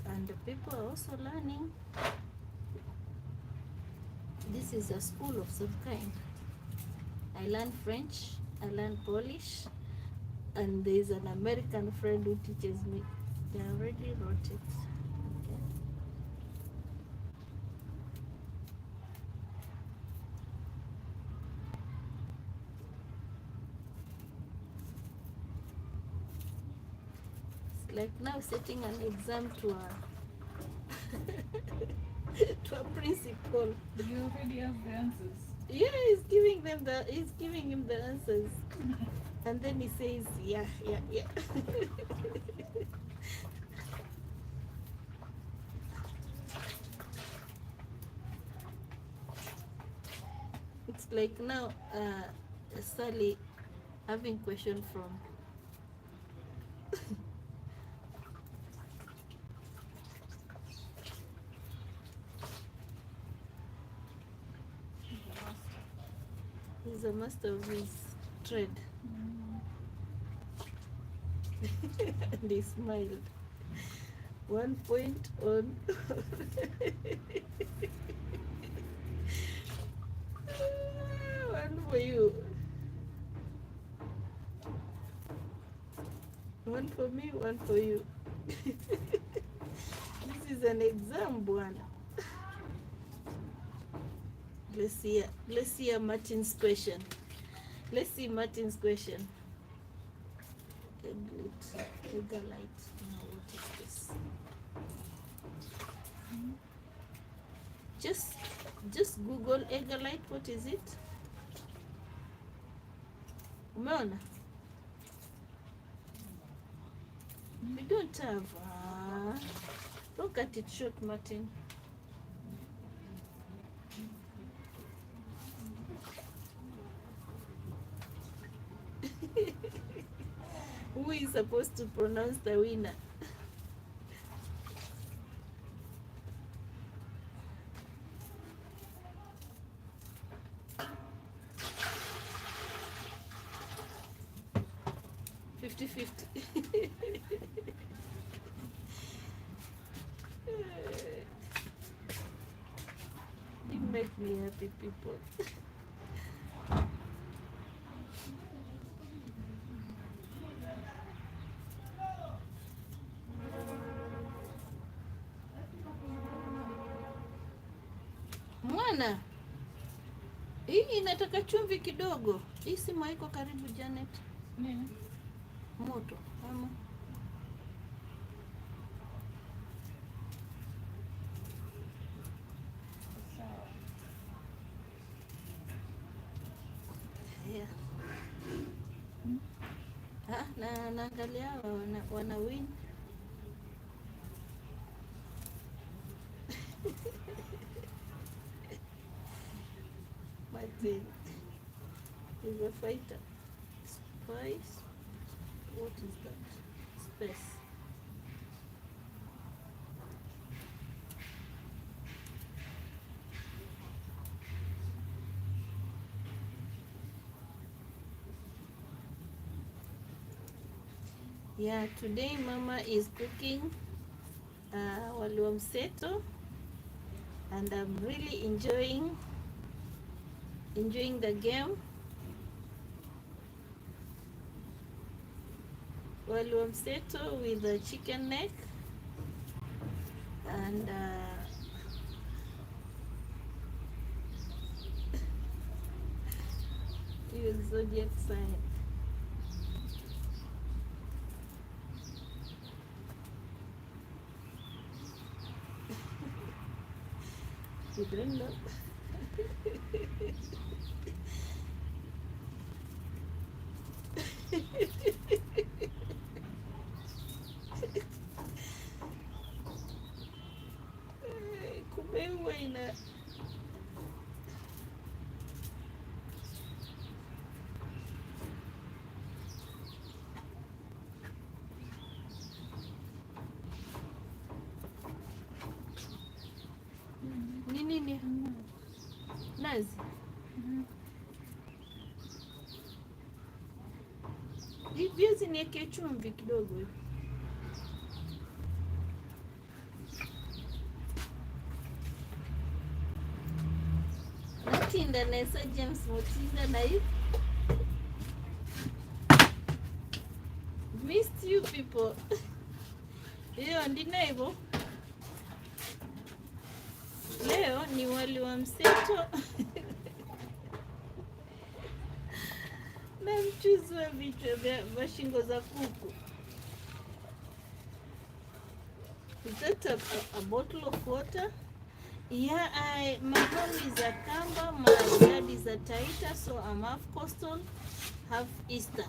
And the people are also learning. This is a school of some kind. I learn French, I learn Polish, and there's an American friend who teaches me. They already wrote it. Okay. It's like now setting an exam to a to a principal. You already have the answers. Yeah, he's giving him the answers. And then he says, yeah. It's like now Sally having question from he's a master of his trade. And he smiled. 1 point on. One for you. One for me, one for you. This is an exam, bwana. Let's see Martin's question. Let's see Martin's question. Egalite. Now what is this? Just Google Egalite. What is it? Umeona? We don't have. Look at it short, Martin. Who is supposed to pronounce the winner? You make me happy, people. Mwana, hii inataka chumvi kidogo. Hii simu haiko karibu, Janet. Yeah. Moto ama yeah. Na naangalia wana win. Martin is a fighter. Spice. What is that? Space. Yeah, today Mama is cooking wali wa mseto, and I'm really enjoying the game. Wali wa mseto with the chicken neck and zodiac sign. You don't know. Kumbe huwa ina nini? Nazi. Viazi niweke chumvi kidogo. Natinda nesa James Motinda na you. Missed you people. Hiyo ndina hivyo. Leo ni wali wa mseto na mchuzi wa vichwa vya shingo za kuku. Is that a bottle of water? Yeah, my mom is a Kamba, my dad is a Taita, so I'm half coastal, half eastern.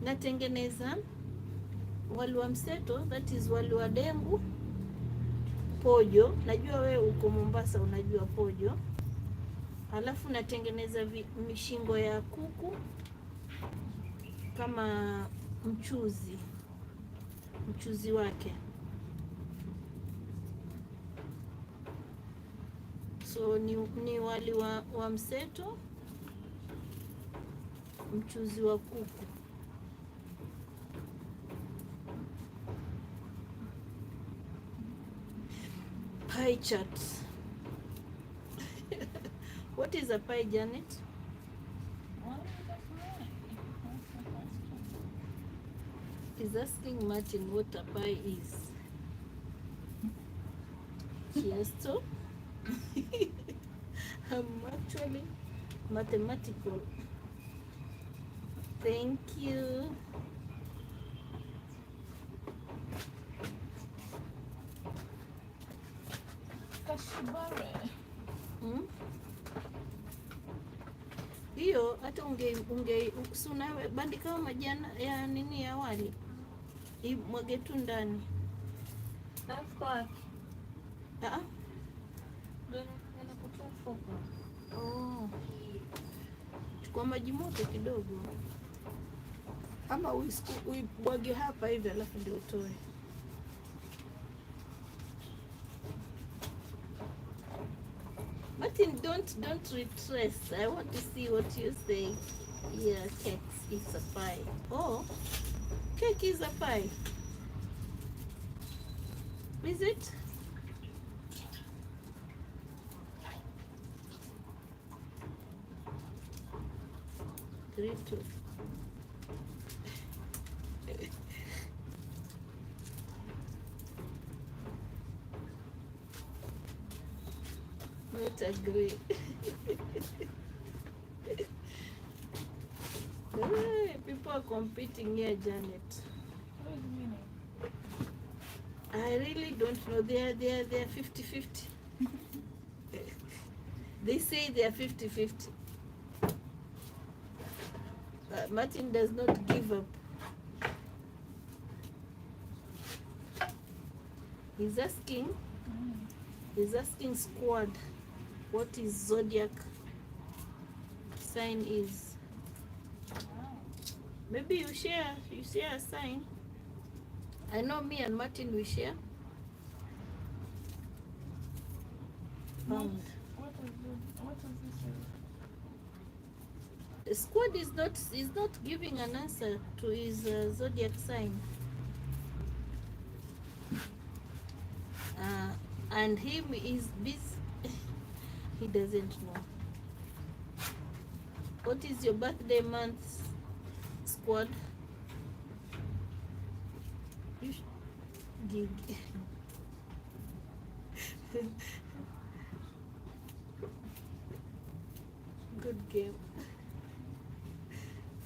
Natengeneza wali wa mseto, that is wali wa dengu, pojo. Najua wewe uko Mombasa unajua pojo. Alafu natengeneza mishingo ya kuku kama mchuzi wake. So ni wali wa mseto, mchuzi wa kuku. Pie chart. What is a pie, Janet? He's asking Martin what a pie is. Yes, so I'm actually mathematical. Thank you. Hiyo hata unge suna bandika majana ya nini ya wali mwage tu ndani. Oh, chukua maji moto kidogo, ama uibwage hapa hivi alafu ndio utoe. Martin, don't retrace. I want to see what you say. Yeah, cakes is a pie. Oh, cake is a pie. Is it? Great. Not agree. Hey, people are competing here, Janet. I really don't know. They are 50-50. They say they are 50-50. Martin does not give up. He's asking squad what his zodiac sign is. Maybe you share a sign. I know me and Martin we share. Found. What is this? Squad is not giving an answer to his zodiac sign. And him is busy. He doesn't know. What is your birthday month, Squad? You give. Good game.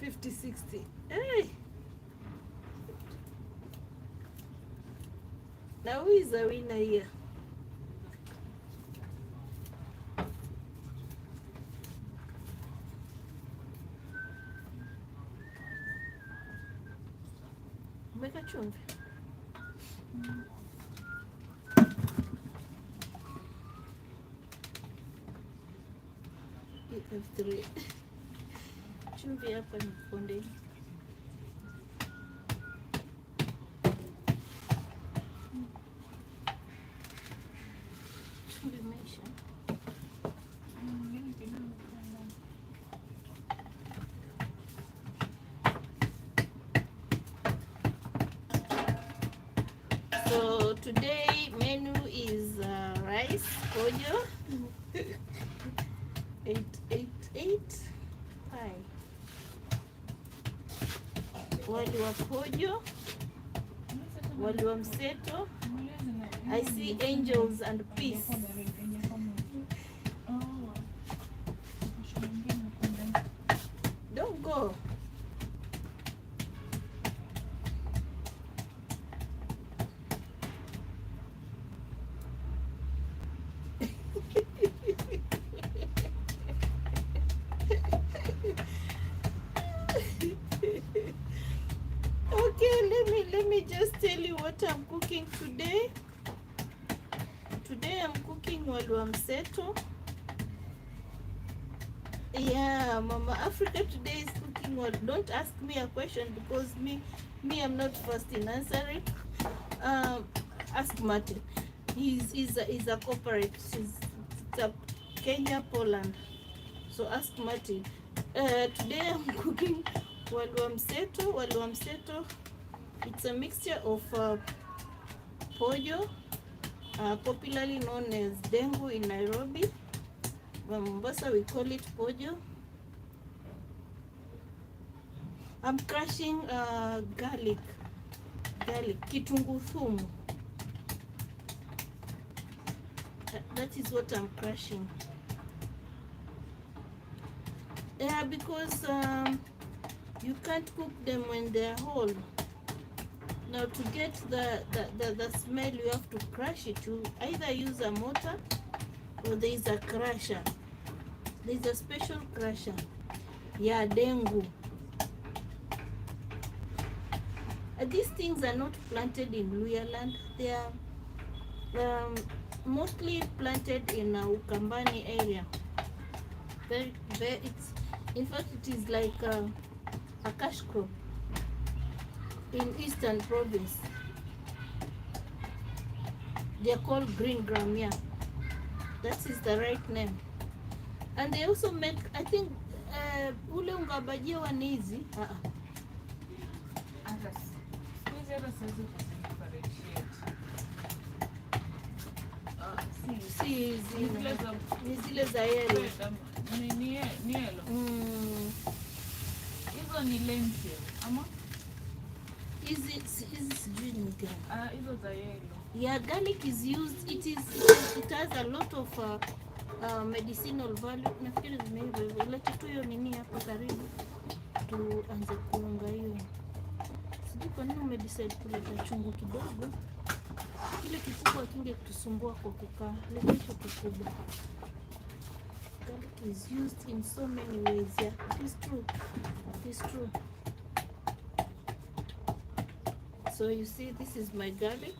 50-60. Hey! Now who is the winner here? Meka chumvi. F3. Chumvi hapa ni pondeni. Chumvi imeisha. So today menu is rice, pojo, 888 pie, wali wa pojo, wali wa mseto. I see angels and peace. Don't go. Okay, let me just tell you what I'm cooking today. Today I'm cooking wali wa mseto. Yeah, Mama Africa today is cooking wali. Don't ask me a question because me I'm not first in answering. Ask Martin. He's a corporate. He's a Kenya, Poland. So ask Martin. Today I'm cooking wali wa mseto. Wali wa mseto. It's a mixture of pojo, popularly known as dengu in Nairobi. Mombasa we call it pojo. I'm crushing garlic, kitunguu thumu. That is what I'm crushing. Yeah, because you can't cook them when they're whole. Now to get the smell, you have to crush it. You either use a mortar or there is a crusher. There is a special crusher. Yeah, dengu. These things are not planted in Luya land. They are mostly planted in Ukambani area. In fact, it is like a cash crop in Eastern Province. They are called green gram, yeah. That is the right name. And they also make, I think, ule unga bajia wa nizi. Ni zile za yellow. Hizo ni lentil, ama? Hizi sijui ni gani. Hizo za yellow. Yeah, garlic is used. It has a lot of medicinal value. Nafikiri zimeiva hivyo. Leta tu hiyo nini hapo karibu tuanze kuunga hiyo. Sijui kwa nini umedecide kuleta chungu kidogo. Kile kikubwa kinge kutusumbua kwa kukaa. Leta hicho kikubwa. Garlic is used in so many ways. Yeah, it is true. It is true. So you see, this is my garlic.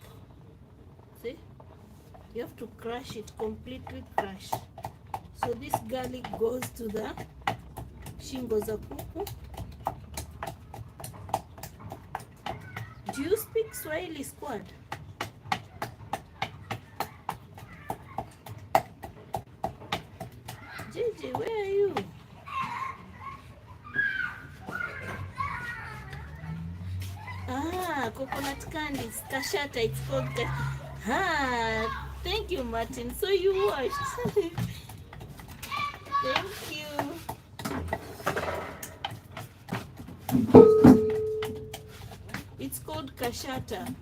See, you have to crush it, completely crush. So this garlic goes to the shingo za kuku. Do you speak Swahili, squad? JJ, where are you? Coconut candies, kashata, it's called thank you, Martin. So you watched. Thank you. It's called kashata.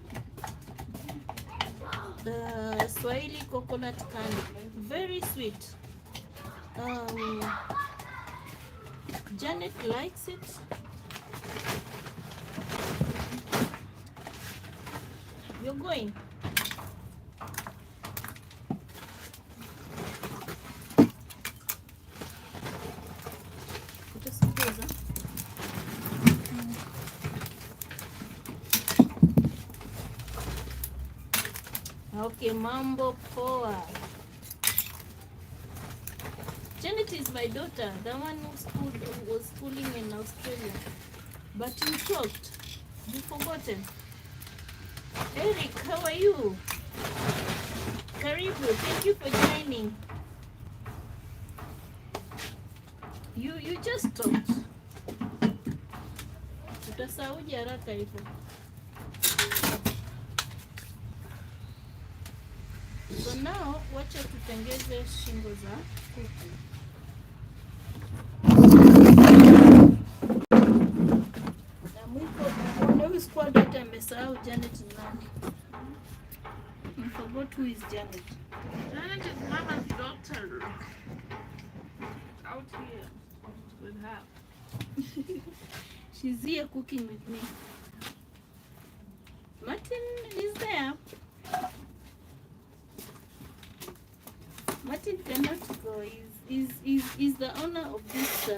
Swahili coconut candy. Very sweet. Janet likes it. You're going? Okay, mambo poa. Janet is my daughter, the one who was schooling in Australia. But you talked. You've forgotten. Eric, how are you? Karibu, thank you for joining. You just talked. Utasahauja haraka hivyo. So now, wacha tutengeze shingo za kuku. Na mwiko, squad hata amesahau Janet nani. I forgot who is Janet. Janet is Mama's daughter. Out here with her. She's here cooking with me. Martin is there. Martin cannot go. Is the owner of this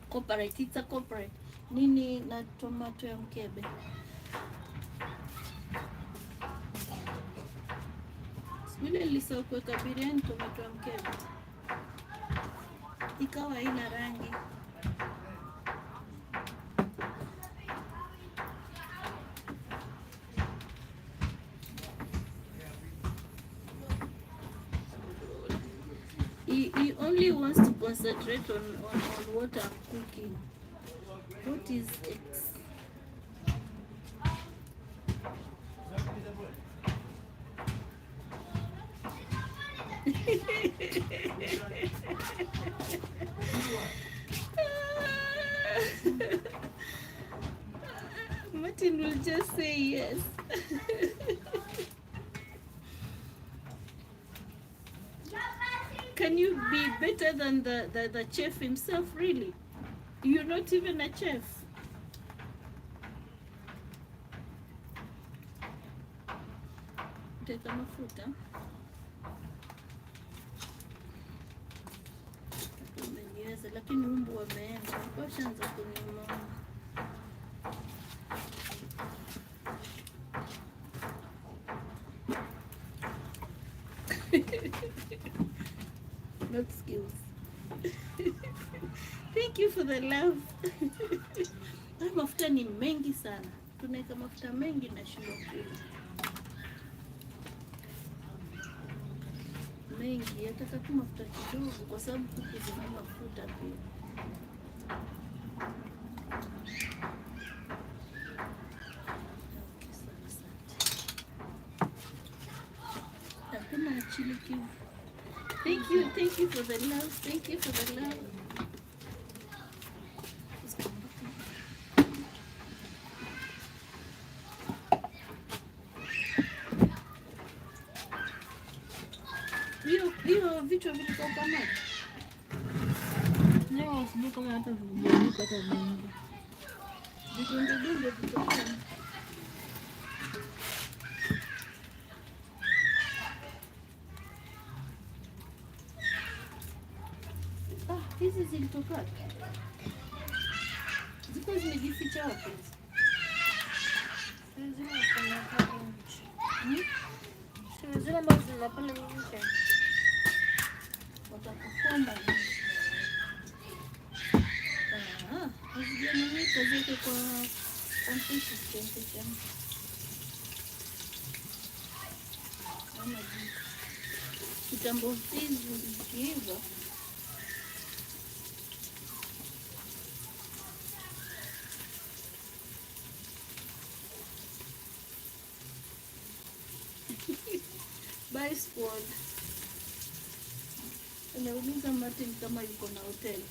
corporate. It's a corporate. Nini na tomato ya mkebe. Vile nilisahau kuweka biriani tomato ya mkebe. Ikawa haina rangi. He only wants to concentrate on what I'm cooking. What is it? Martin will just say yes. Can you be better than the chef himself, really? You're not even a chef. Teka mafuta. Umeniweza, lakini umbu wameenda. Kwa shanza kunimona. Not skills. Thank you for the love. Mafuta ni mengi sana. Tunaweka mafuta mengi na shida kula. Mengi, yataka tu mafuta kidogo kwa sababu kuku zina mafuta pia. Okay, asante. Hakuna chili kiu. Thank you for the love. Thank you for the love. Hiyo vitu vilitoka maji. Leo sijui kama hata vijanyika hata mingi. Vitundu vitoka. Hizi zilitoka. Ziko zimejificha wapi? Zile ambazo zinapanda nje. Watakufomba. Hazijameweka zote consistent. Kitambo hizi zikiiva by squad. Anauliza Martin kama yuko na hoteli.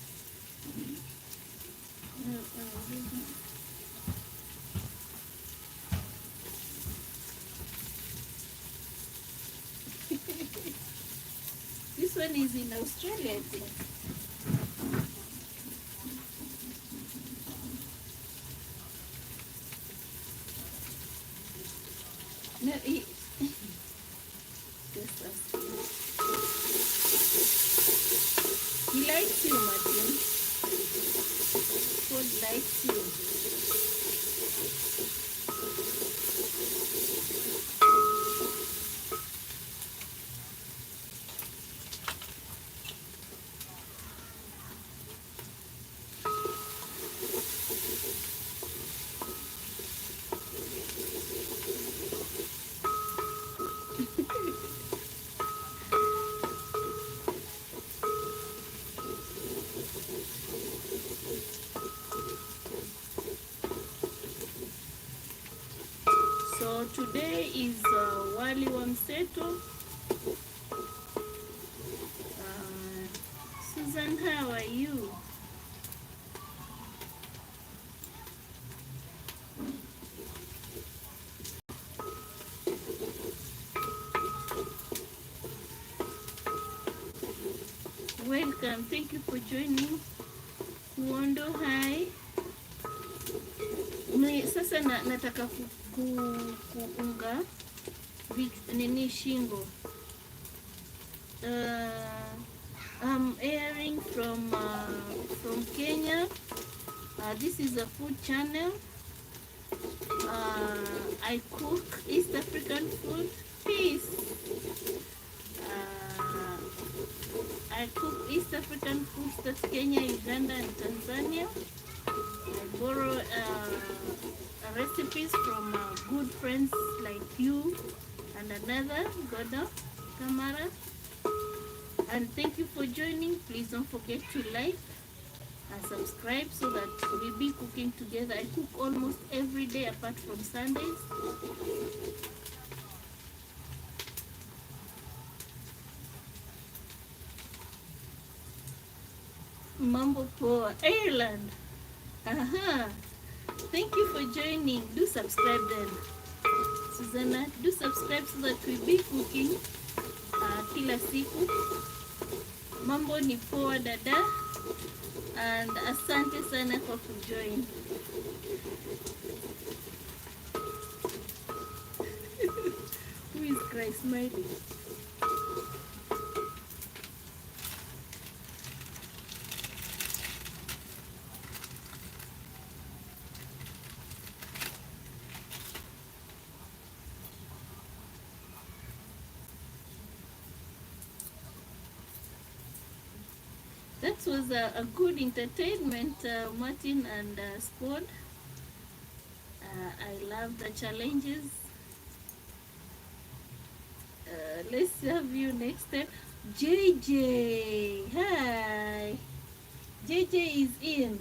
This one is in Australia, I think. No, he likes you, Martin. God likes you. So today is wali wa mseto. Susan, how are you? Welcome, thank you for joining. Wondo, hi. Sasa nataka kuunga nini shingo. I'm airing from Kenya. This is a food channel. I cook East African food. Peace. I cook East African foods, that's Kenya, Uganda, and Tanzania. I borrow recipes from good friends like you and another, Godo, Tamara. And thank you for joining. Please don't forget to like and subscribe so that we'll be cooking together. I cook almost every day apart from Sundays. Mambo poa, Ireland. Aha. Thank you for joining. Do subscribe then. Susanna, do subscribe so that we'll be cooking kila siku. Mambo ni poa dada. And asante sana kwa kujoin. Who is Christ smiling? That was a good entertainment, Martin and Squad. I love the challenges. Let's have you next time. JJ, hi. JJ is in.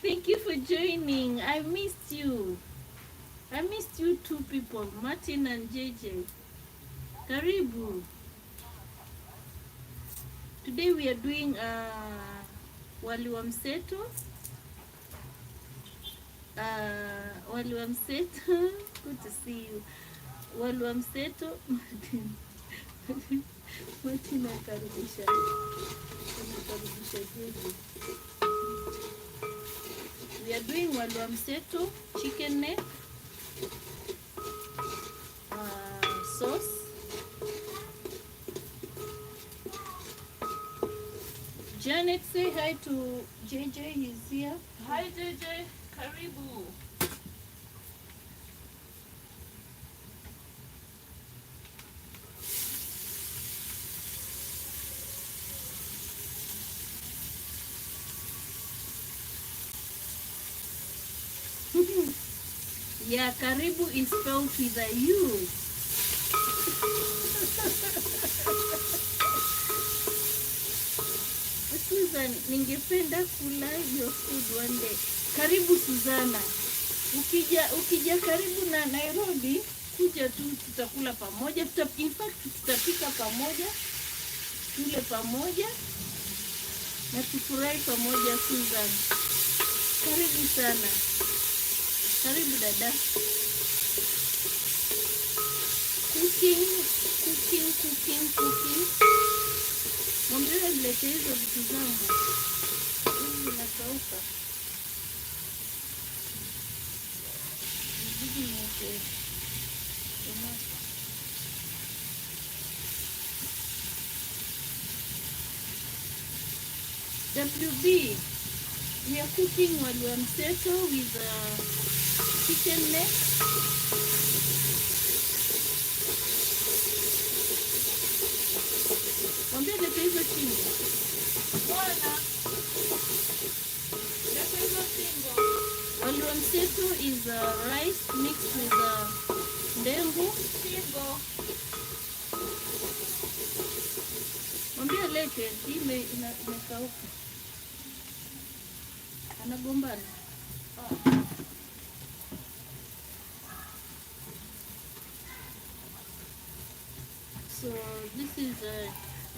Thank you for joining. I missed you. I missed you two people, Martin and JJ. Karibu. Today we are doing wali wa mseto. Wali wa mseto. Good to see you. Wali wa mseto. Martin akarudisha. We are doing wali wa mseto, chicken neck, sauce. Janet, say hi to JJ, he's here. Hi JJ, karibu. Yeah, karibu is spelled with a U. Susan, ningependa kula your food one day. Karibu Suzana. Ukija karibu na Nairobi, kuja tu, tutakula pamoja. In fact tutapika pamoja, tule pamoja na tufurahi pamoja. Susan, karibu sana. Karibu dada. Cooking. Mwambie nilete hizo vitu zangu. Hizi zinakauka. Hizi niweke tomato. WB, we are cooking wali wa mseto with chicken neck. Mwambie lete hizo shingo. Bwana. Leta hizo shingo. Wali wa mseto is rice mixed with ndengu. Shingo. Mwambie lete, hii imekauka. Anagombana. So this is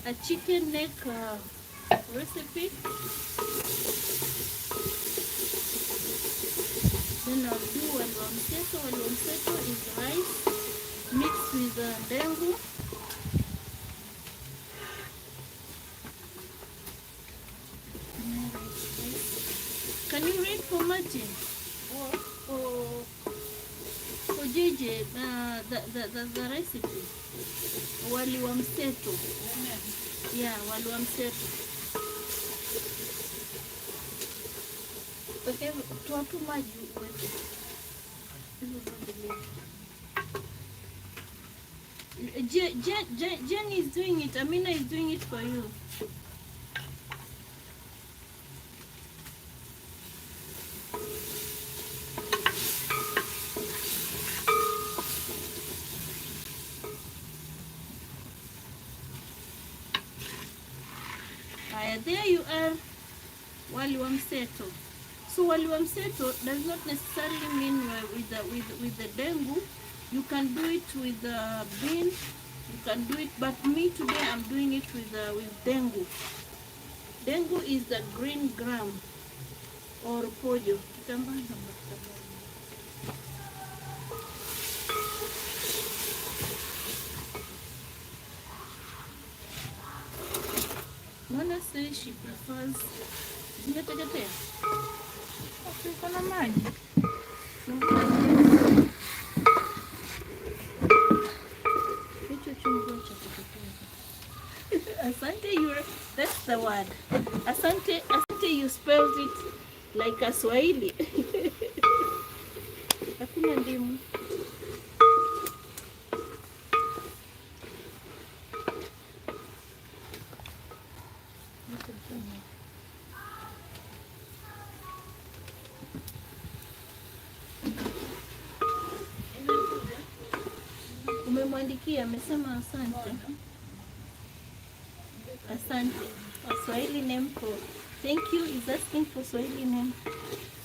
a chicken neck recipe. Then I'll do wali wa mseto. Wali wa mseto is rice mixed with ndengu. Can you read for Martin? For JJ the recipe? Wali wa mseto. Yeah, wali wa mseto. Okay, tuwatu maji uweke. Jen is doing it. Amina is doing it for you. There you are, wali wa mseto. So wali wa mseto does not necessarily mean with the dengu. You can do it with the bean. You can do it, but me today I'm doing it with dengu. Dengu is the green gram or pojo. Mwana says she prefers zimeteketea. Uko na maji. Hicho chungu cha kuteketea. Asante, that's the word. Asante, you spelled it like a Swahili. Hakuna ndimu. Umemwandikia, amesema asante. Asante. A Swahili name for thank you is asking for Swahili name.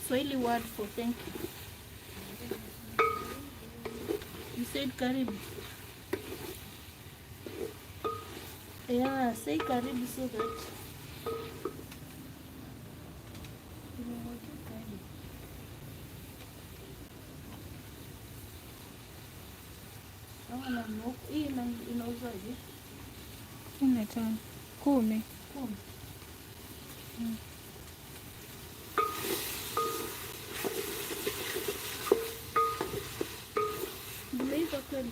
Swahili word for thank you. You said karibu. Yeah, say karibu so that hii inauzaje? 15. 10. Nimeiva kweli.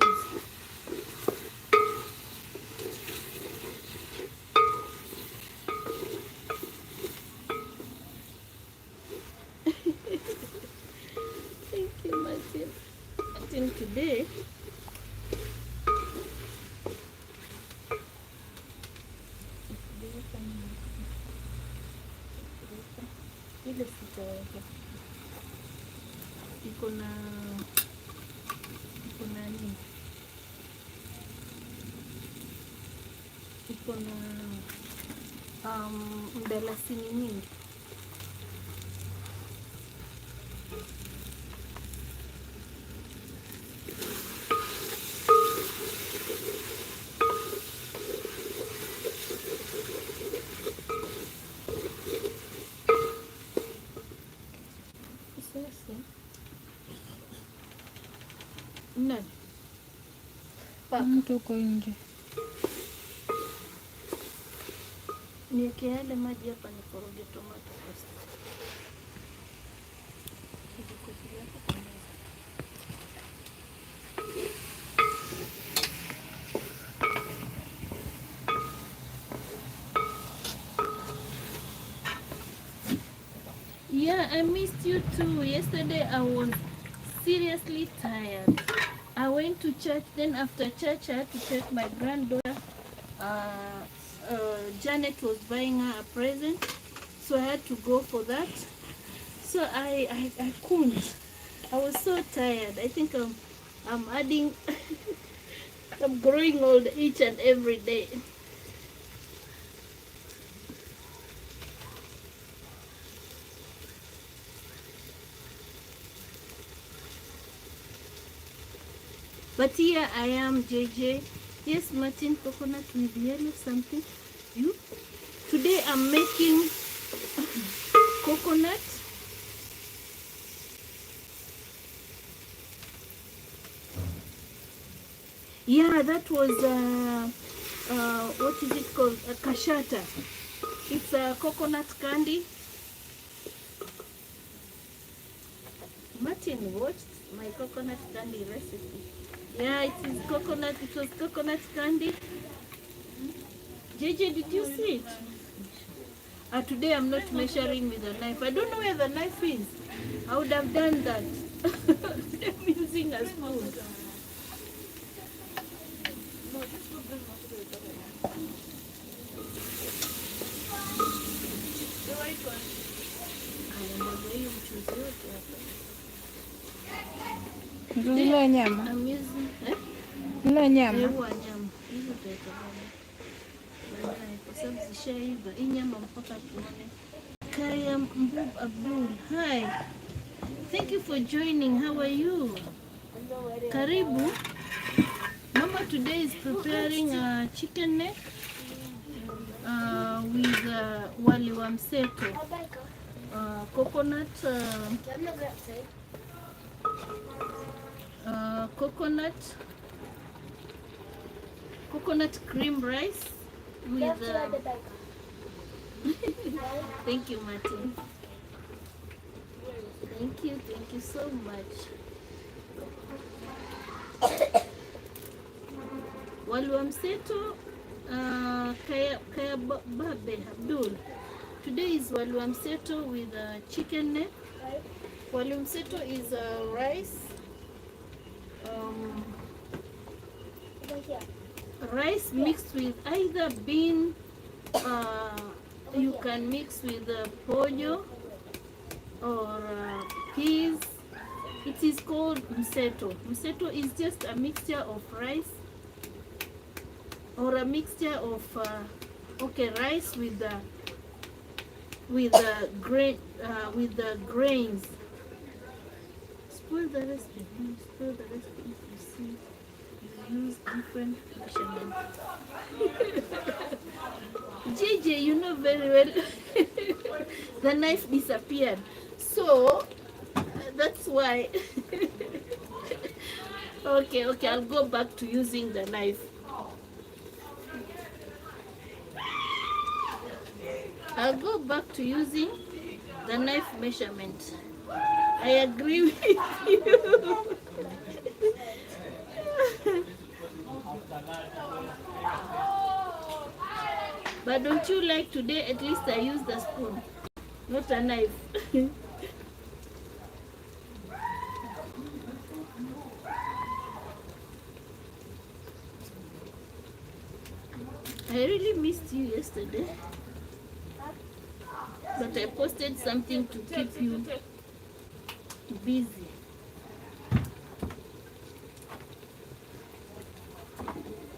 Thank you, Martin. Martin, today ile sitaweka. iko na nini? Iko na mdalasini nyingi. Nani? Mtu uko nje. Niweke yale maji hapa nikoroge tomato first. Yeah, I missed you too. Yesterday I was seriously tired. I went to church, then after church I had to take my granddaughter. Janet was buying her a present, so I had to go for that. So I couldn't. I was so tired. I think I'm adding I'm growing old each and every day. But here I am, JJ. Yes, Martin, coconut with yellow something. You? Today I'm making coconut. Yeah, that was what is it called? A kashata. It's a coconut candy. Martin watched my coconut candy recipe. Yeah, it is coconut. It was coconut candy. JJ, did you see it? Today I'm not measuring with a knife. I don't know where the knife is. I would have done that. I'm using a spoon. Zile nyama. I'm using Zile nyama. Ewa nyama. Hizo tutaweka baadaye kwa sababu zishaiva. Hii nyama mpaka tuone. Kaya Mbub Abdul. Hi. Thank you for joining. How are you? Karibu. Mama today is preparing a chicken neck with wali wa mseto. Coconut coconut cream rice with thank you, Martin. Thank you so much. Wali wa mseto kaya babe Abdul. Today is wali wa mseto with chicken neck. Wali wa mseto is rice. Rice mixed with either bean, you can mix with pojo or peas. It is called mseto. Mseto is just a mixture of rice or a mixture of rice with the grains. Spoil the recipe. Spoil the recipe if you see you use different measurements. JJ, you know very well the knife disappeared. So that's why. Okay, I'll go back to using the knife. I'll go back to using the knife measurement. I agree with you. But don't you like today at least I used a spoon, not a knife. I really missed you yesterday, but I posted something to keep you busy.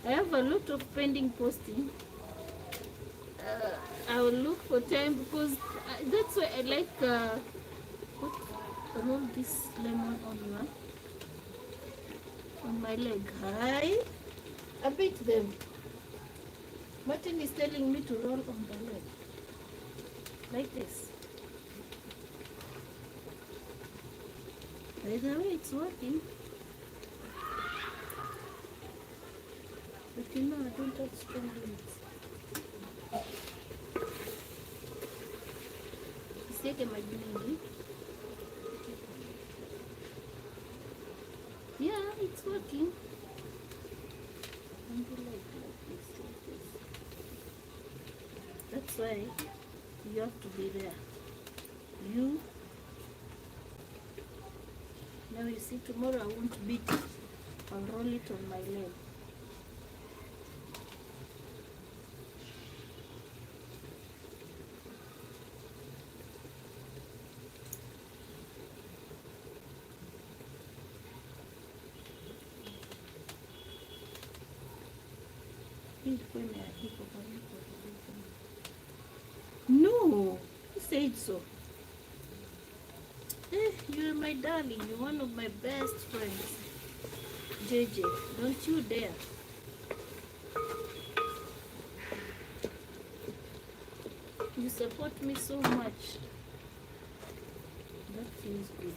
I have a lot of pending posting. I will look for time because that's why I like roll this lemon on my leg. Hi, I beat them. Martin is telling me to roll on the leg like this. By the way, it's working. But you know, I don't have strong limbs. Isieke maji mengi. Yeah, it's working. And like this. That's why you have to be there. Now you see, tomorrow I won't beat it. I'll roll it on my leg. No, who said so? You're my darling. You're one of my best friends. JJ, don't you dare. You support me so much. That feels good.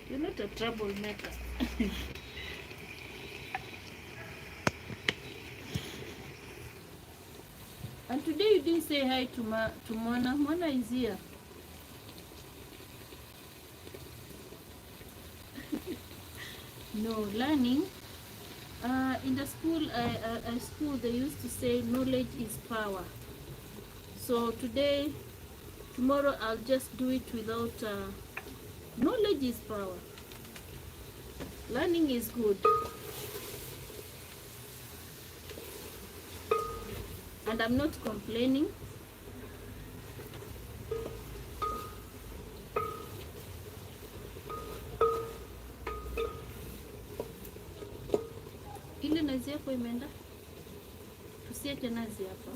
You're not a troublemaker. And today you didn't say hi to Mona. Mona is here. No, learning. In the school, they used to say knowledge is power. So tomorrow I'll just do it without knowledge is power. Learning is good. And I'm not complaining. Ile nazi yako imeenda? Tusieke nazi hapa.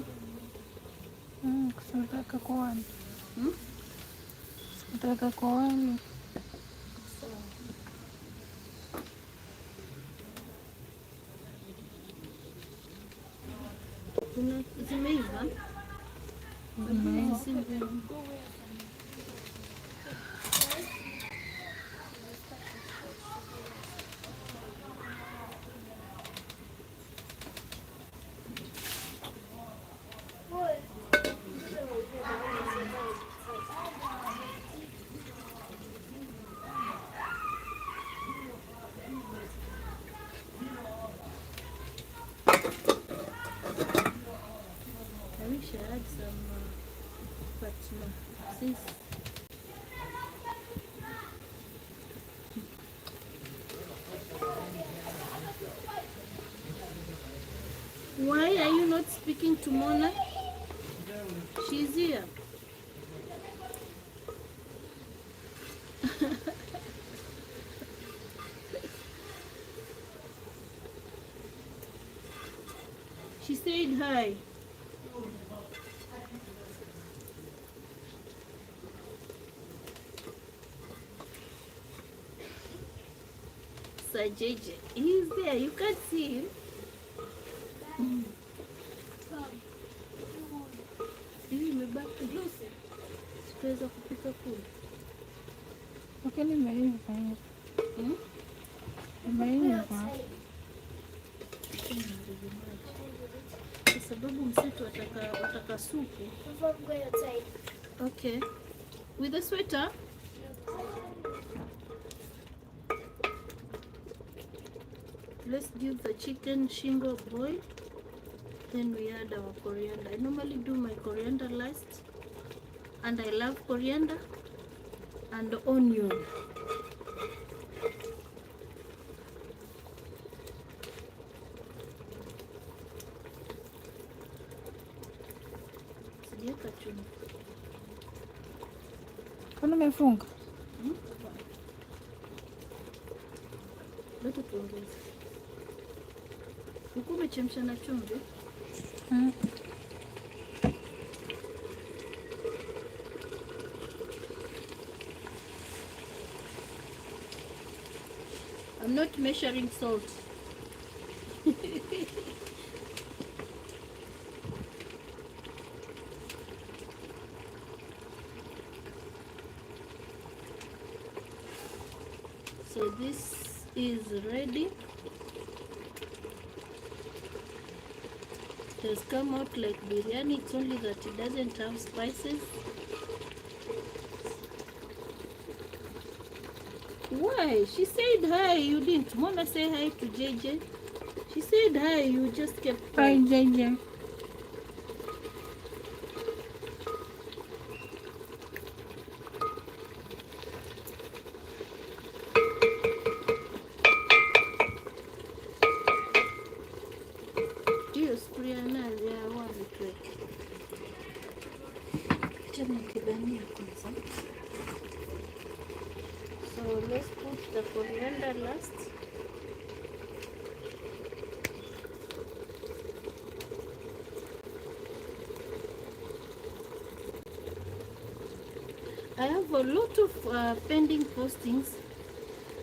Kusataka kuona. Kusataka kuona. Kuna zimeiva? Zimeiva. Why are you not speaking to Mona? She's here. She said hi. Sir JJ, he's there. You can't see him. Hivi imebaki sikuweza kupika kule. Lakini imeiva. Imeiva. Kwa sababu msitu wataka supu. Okay. With a sweater? Let's give the chicken shingo a boil. Then we add our coriander. I normally do my coriander last. And I love coriander and onion. Sijaweka chumvi. Kwani umefunga? Leta tuongeze. Huku umechemsha na chumvi? I'm not measuring salt. So this is ready. It has come out like biryani, it's only that it doesn't have spices. Why? She said hi, you didn't want to say hi to JJ? She said hi, you just kept Hi, quiet. JJ. Hiyo sufuria nayo ya wazi tuweke. Acha nikibania kwanza. So let's put the coriander last. I have a lot of pending postings.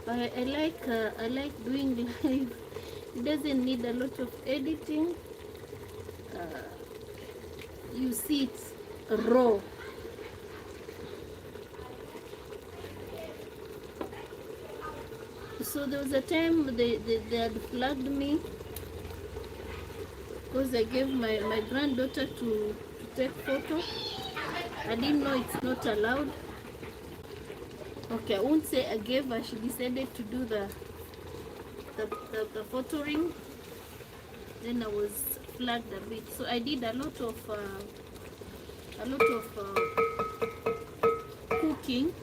I like doing live. It doesn't need a lot of editing. You see it's raw. So there was a time they had flagged me because I gave my granddaughter to take photo. I didn't know it's not allowed. Okay, I won't say I gave her. She decided to do the photoing. Then I was flagged a bit. So I did a lot of cooking,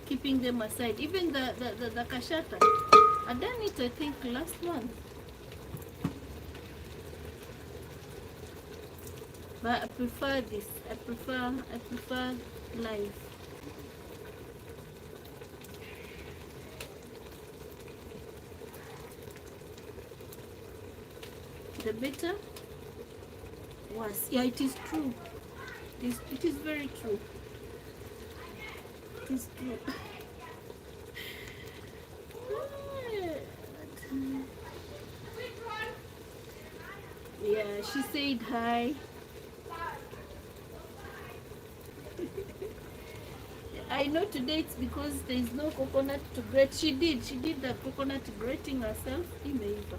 keeping them aside. Even the kashata, I done it I think last month. But I prefer this. I prefer live. The better was, yeah, it is true. It is very true. It is true. Yeah, she said hi. I know today it's because there is no coconut to grate. She did the coconut grating herself. Imeiva.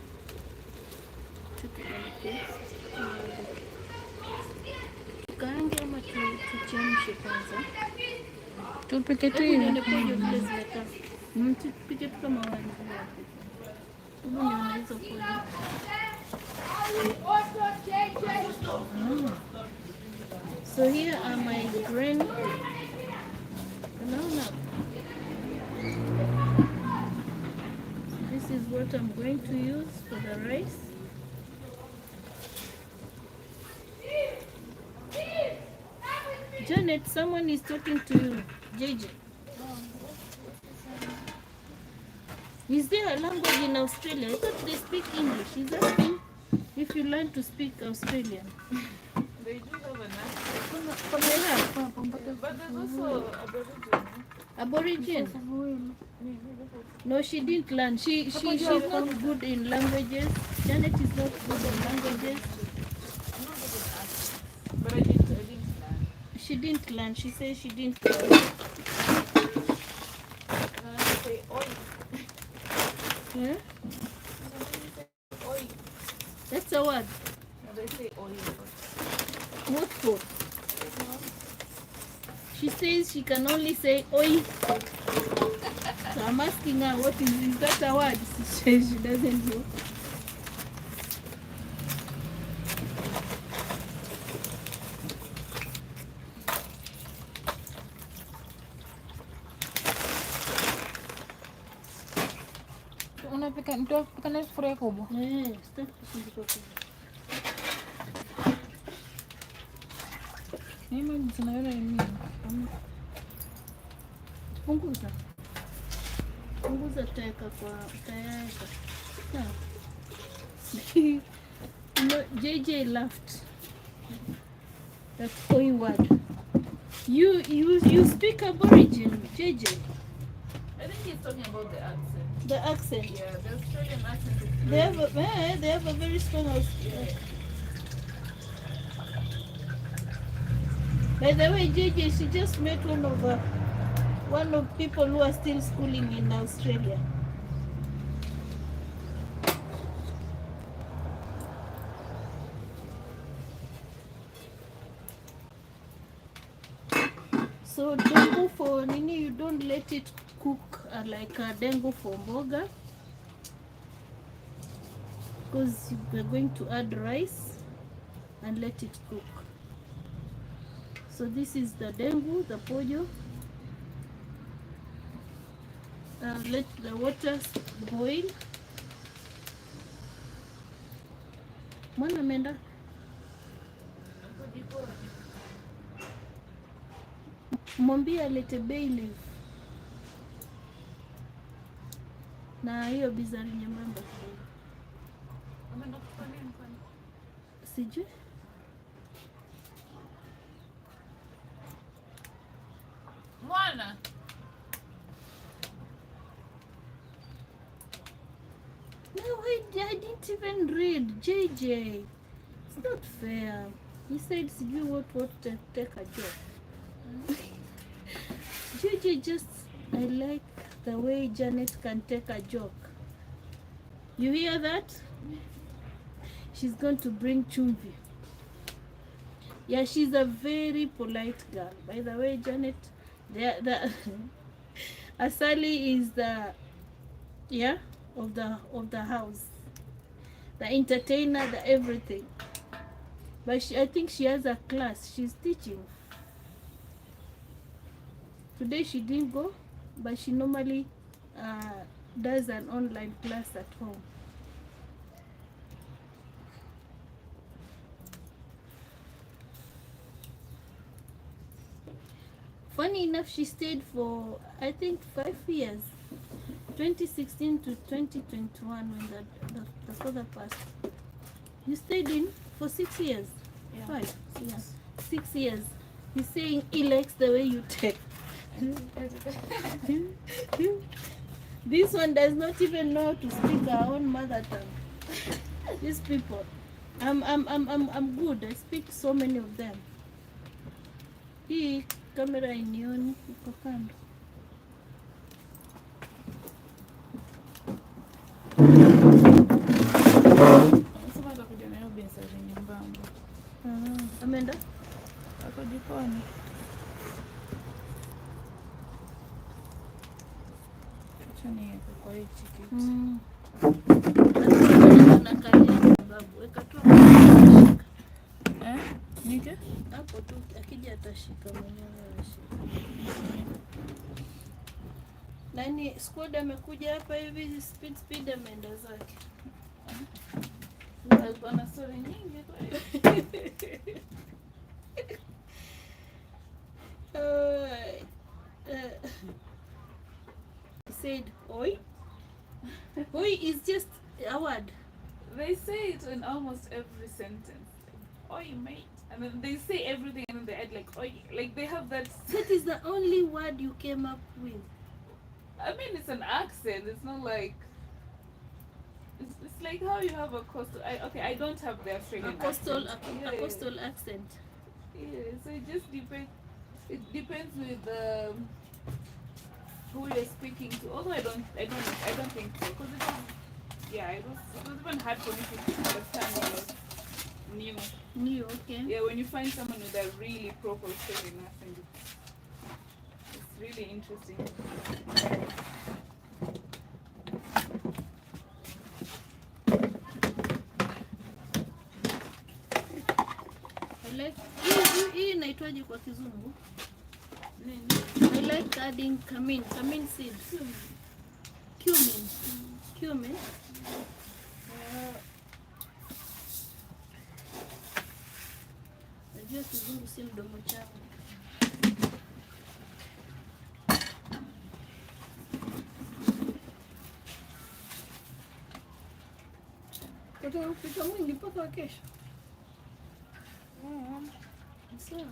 Tukaange ama tuchemshe kwanza. Tupike tu Hebu nione hivi. pojo vile zimekaa. Tupike tu kama wani. Hebu nione hizo pojo. So here are my grain. Unaona? This is what I'm going to use for the rice. Janet, someone is talking to you. JJ. Is there a language in Australia? I thought they speak English. He's asking if you learn to speak Australian. They do have an They have. accent, but there's also Aborigine. No, she didn't learn. She's not good in languages. Janet is not good in languages. but I didn't learn. She didn't learn. She says she didn't. Say oi. Huh? Oi. That's a word. No, they say oi. What for? She says she can only say oi. So I'm asking her, what is that a word? She says she doesn't know. Unapika nitapika na sufuria kubwa. Sitaki kushindwa kubwa. Mimi zinaweza mimi. Punguza. Punguza, tutaweka kwa tayari. Sawa. No, JJ laughed. That Oi word. You speak Aborigine, JJ. I think he's talking about the accent. The accent. Yeah, the Australian accent is They have a very strong yeah. By the way, JJ, she just met one of people who are still schooling in Australia. So dengu for nini, you don't let it cook like a dengu for mboga, because we're going to add rice and let it cook. So this is the dengu, the pojo. Let the water boil. Mwana menda. Mwambie alete bay leaf na hiyo bizari nyembamba kidogo. Sijui. Mwana. No, I didn't even read, JJ. It's not fair. He said sijui what to take a joke. JJ just, I like the way Janet can take a joke. You hear that? She's going to bring chumvi. Yeah, she's a very polite girl. By the way, Janet, the Asali is the of the house, the entertainer, the everything. But I think she has a class. She's teaching. Today she didn't go, but she normally does an online class at home. Funny enough, she stayed for, I think, 5 years. 2016 to 2021 when the father passed. You stayed in for 6 years? Yeah. 5? Yeah. 6 years. He's saying he likes the way you take. This one does not even know how to speak our own mother tongue. These people. I'm good. I speak so many of them. Hii kamera inioni iko kando. Sema atakuja nayo bizari nyembamba. Amenda? Ako jikoni. Acha niweke kwa hichi kitu. Nakalia babu, weka tu Nike? hapo tu, akija atashika mwenyewe anashika. Nani squad amekuja hapa hivi speed ameenda zake. Alikuwa na story nyingi kwa He said, oi. Oi is just a word. They say it in almost every sentence. Oi, mate. And then they say everything and then they add like oi. Like they have that. That is the only word you came up with. I mean, it's an accent. It's not like. It's like how you have a coastal. I don't have the Australian accent. A coastal accent. Yeah, so it just depends. It depends with who you're speaking to. Although I don't think so, because it was even hard for me to understand what was new. New, okay. Yeah, when you find someone with a really proper Australian accent, it's really interesting. I like hii inaitwaje kwa kizungu? I like adding cumin seed. Cumin. Najua kizungu si mdomo changu. Utaka kupika mwingi mpaka wa kesho. Sawa.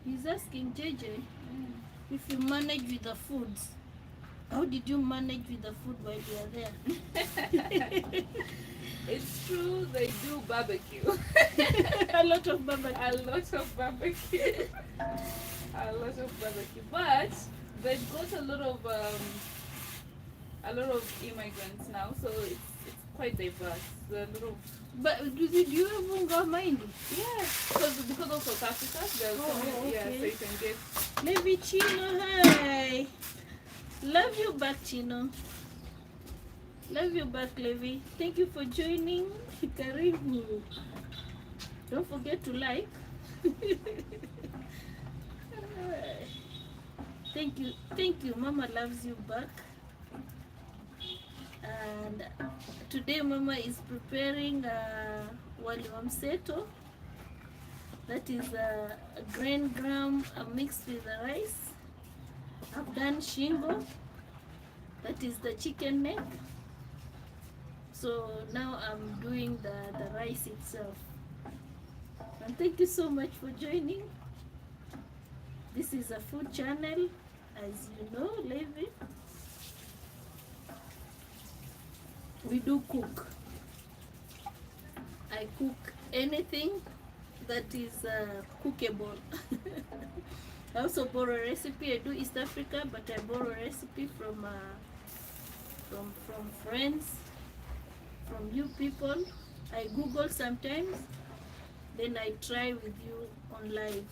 He's asking JJ if you manage with the foods. How did you manage with the food while you are there? It's true, they do barbecue. A lot of barbecue. A lot of barbecue. A lot of barbecue. But they've got a lot of immigrants now, so it's quite diverse. There are a lot of But do you even go mind? yeah, because of South Africa, there's yeah, so you can get Levi Chino, hi. Love you back, Chino. Love you back, Levi. Thank you for joining. Karibu. Don't forget to like. Thank you. Mama loves you back. And today Mama is preparing wali wa mseto. That is a grain gram mixed with the rice. I've done shingo. That is the chicken neck. So now I'm doing the rice itself. And thank you so much for joining. This is a food channel, as you know, Levi. We do cook. I cook anything that is cookable. I also borrow a recipe. I do East Africa, but I borrow a recipe from friends, from you people. I Google sometimes, then I try with you on live.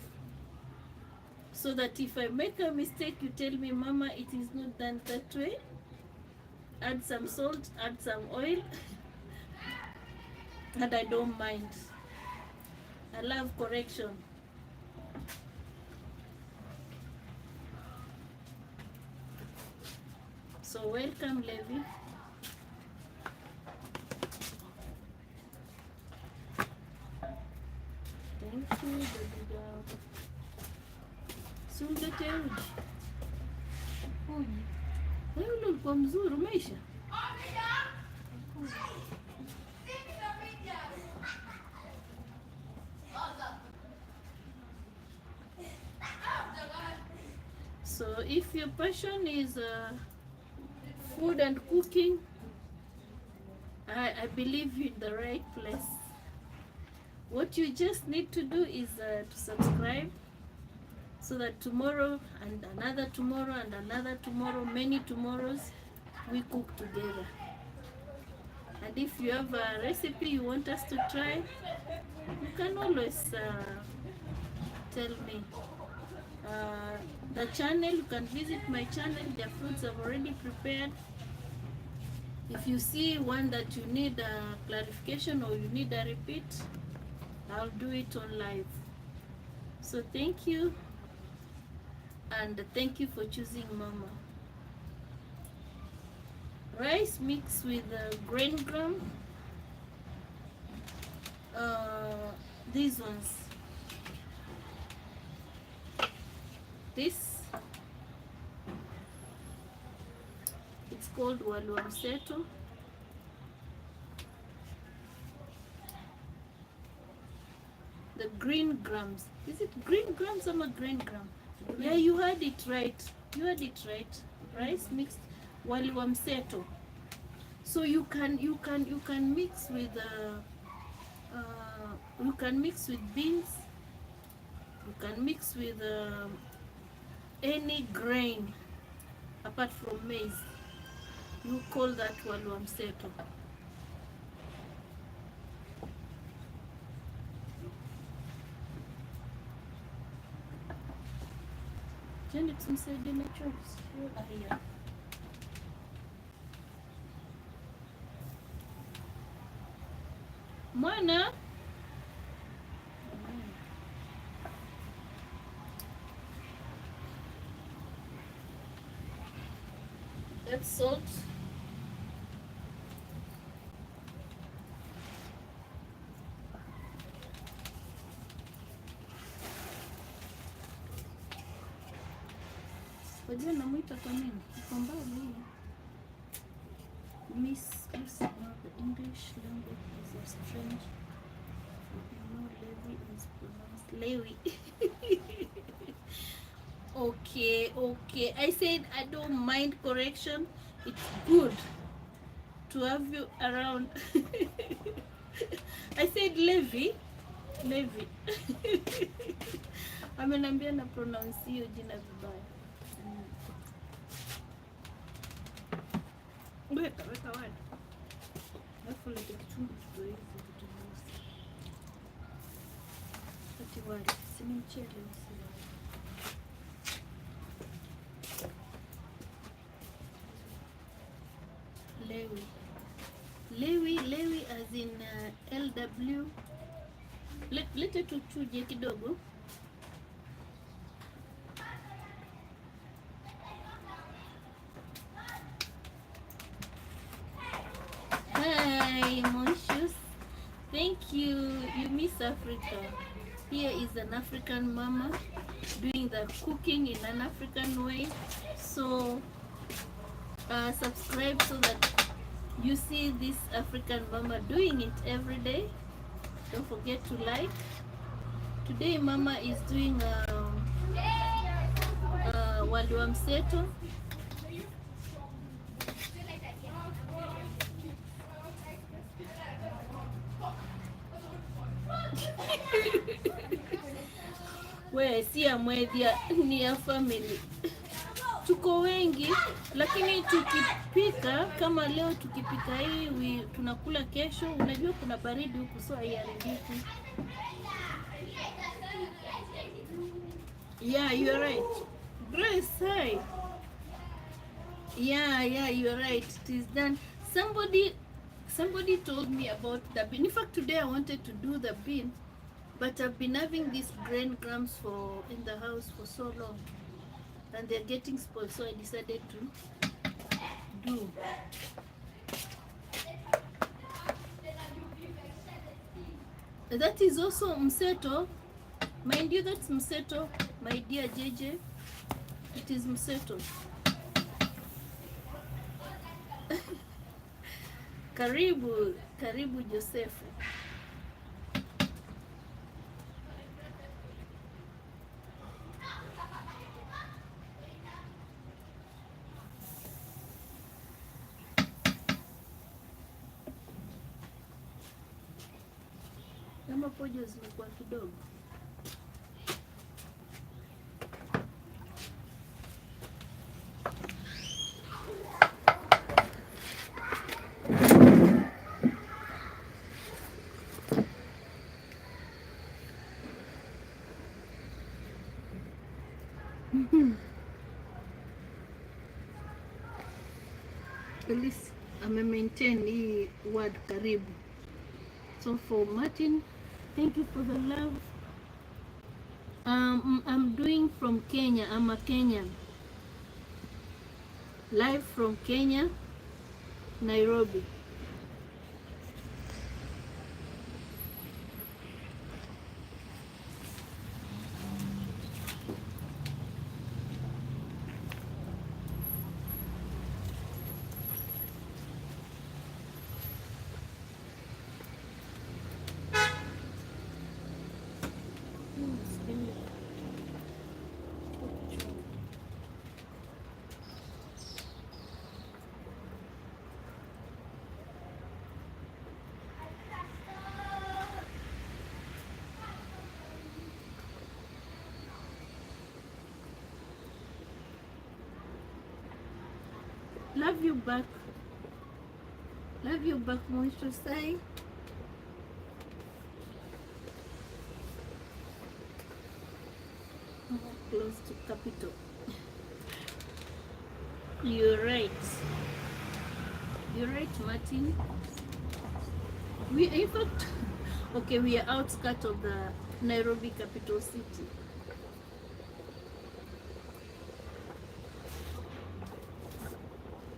So that if I make a mistake, you tell me, Mama, it is not done that way. Add some salt, add some oil, and I don't mind. I love correction. So welcome, Levi. Thank you, baby girl. Sulete uji. Wewe ule ulikuwa mzuri, umeisha? So if your passion is food and cooking, I believe you're in the right place. What you just need to do is to subscribe, so that tomorrow and another tomorrow and another tomorrow, many tomorrows, we cook together. And if you have a recipe you want us to try, you can always tell me. The channel, you can visit my channel. The foods I've already prepared. If you see one that you need a clarification or you need a repeat, I'll do it on live. So thank you, and thank you for choosing Mama. Rice mixed with grain gram. These ones. This, it's called wali wa mseto. The green grams. Is it green grams or a green gram? Yeah, you heard it right. You heard it right. Rice mixed wali wa mseto. So you can mix with you can mix with beans. You can mix with any grain apart from maize. You call that wali wa mseto. Janet, tumsaidie na chores. Aya. Mwana. That's salt. Wajua namwita kwa nini? Iko mbali. Miss, the English language is a strange. You know, Levi is pronounced Lewi. Okay. I said I don't mind correction. It's good to have you around. I said Levi. Amenambia na pronounce hiyo jina vibaya. Weka wadi. Alafu lete kichungu tutoe hizi vitu vyeusi. Ati wali, si ni mchele usi wali. Lewi as in LW. Lete tuchuje kidogo. Hi, Monshus. Thank you. You miss Africa. Here is an African mama doing the cooking in an African way. So subscribe so that you see this African mama doing it every day. Don't forget to like. Today mama is doing wali wa mseto. We si ya Mwethia, ni ya family. Tuko wengi, lakini tukipika kama leo tukipika hii tunakula kesho. Unajua kuna baridi huku, so haiharibiki. Yeah, you are right. Grace, hi. Yeah, you are right. It is done. Somebody told me about the bean. In fact, today I wanted to do the bean, but I've been having these grain grams in the house for so long, and they're getting spoiled, so I decided to do. That is also mseto. Mind you, that's mseto, my dear JJ. It is mseto. Karibu Josefu. Kama pojo zimekuwa kidogo. At least maintain hii word karibu. So for Martin, thank you for the love. I'm doing from Kenya. I'm a Kenyan. Live from Kenya, Nairobi. Love you back. Love you back, Monster Sai. Close to capital. You're right. You're right, Martin. In fact, okay, we are outskirts of the Nairobi capital city.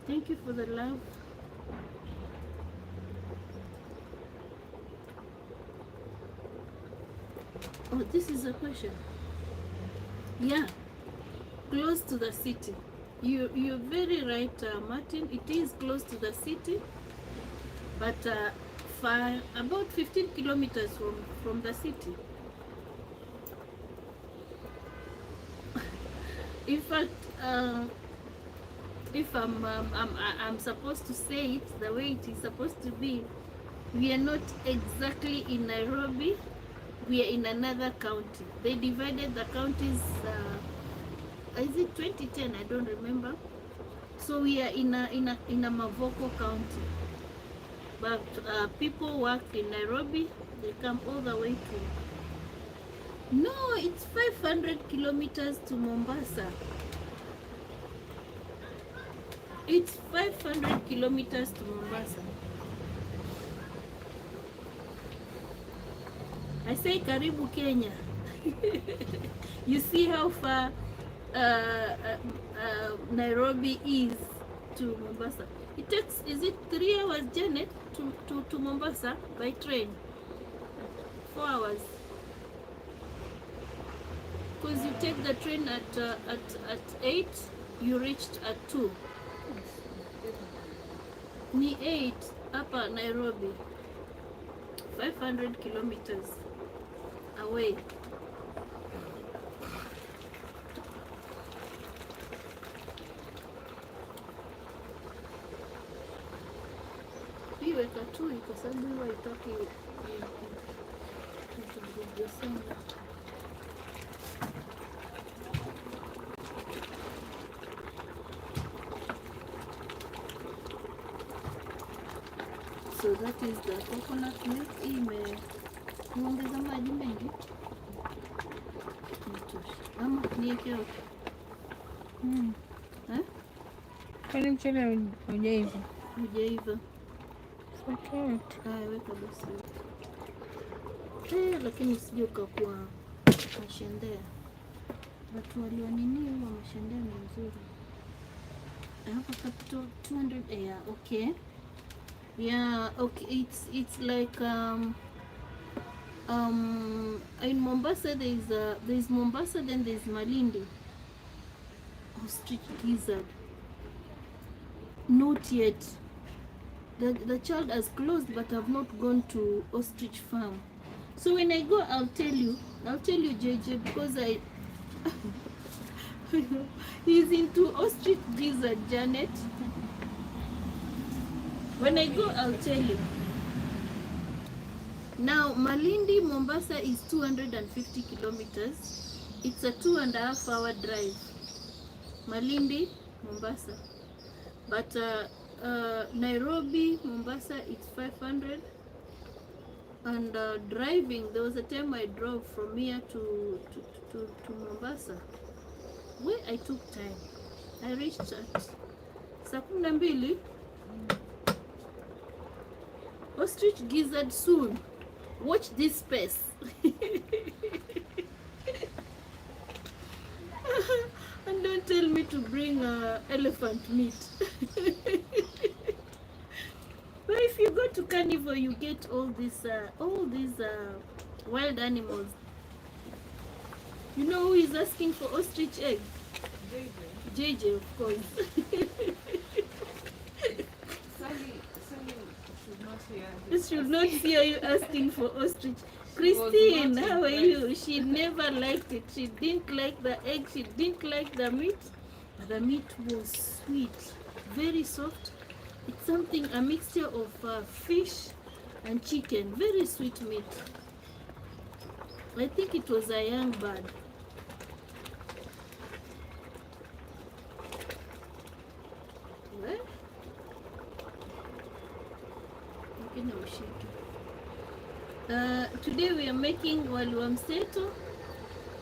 Thank you for the love. Oh, this is a question. Yeah, close to the city. You're very right, Martin. It is close to the city, but about 15 kilometers from the city. In fact, if I'm supposed to say it the way it is supposed to be, we are not exactly in Nairobi. We are in another county. They divided the counties. Is it 2010? I don't remember. So we are in a Mavoko county, but people work in Nairobi. They come all the way to. No, it's 500 kilometers to Mombasa. It's 500 kilometers to Mombasa. I say Karibu, Kenya. You see how far Nairobi is to Mombasa. It takes, is it 3 hours, Janet, to Mombasa by train? 4 hours. Because you take the train at 8, you reached at 2. Ni 8 upper Nairobi. 500 kilometers away. Hii weka tu kwa sababu huwa haitaki kuvuja sana. So that is the coconut milk. Imeongeza maji mengi. Ama niweke yote. Kwani mchele hujaiva? Hujaiva. Okay. Haya, weka basi. Lakini usije ukakuwa mashendea. Watu walionini huwa mashendea ni mzuri. Hapa capital 200 air, okay. Yeah, okay. It's like in Mombasa there's Mombasa, then there's Malindi. Ostrich gizzard. Not yet. The child has closed, but I've not gone to ostrich farm. So when I go, I'll tell you JJ, because he's into ostrich gizzard, Janet. When I go, I'll tell you. Now, Malindi, Mombasa is 250 kilometers. It's a 2.5 hour drive. Malindi, Mombasa. But Nairobi, Mombasa, it's 500. And driving, there was a time I drove from here to Mombasa. Where I took time. I reached at saa 12. Ostrich gizzard soon. Watch this space. And don't tell me to bring elephant meat. But if you go to carnival, you get all these wild animals. You know who is asking for ostrich egg? JJ, of course. Should not hear you asking for ostrich. Christine, how are you? She never liked it. She didn't like the egg. She didn't like the meat. The meat was sweet, very soft. It's something, a mixture of fish and chicken. Very sweet meat. I think it was a young bird. Well, today we are making wali wa mseto.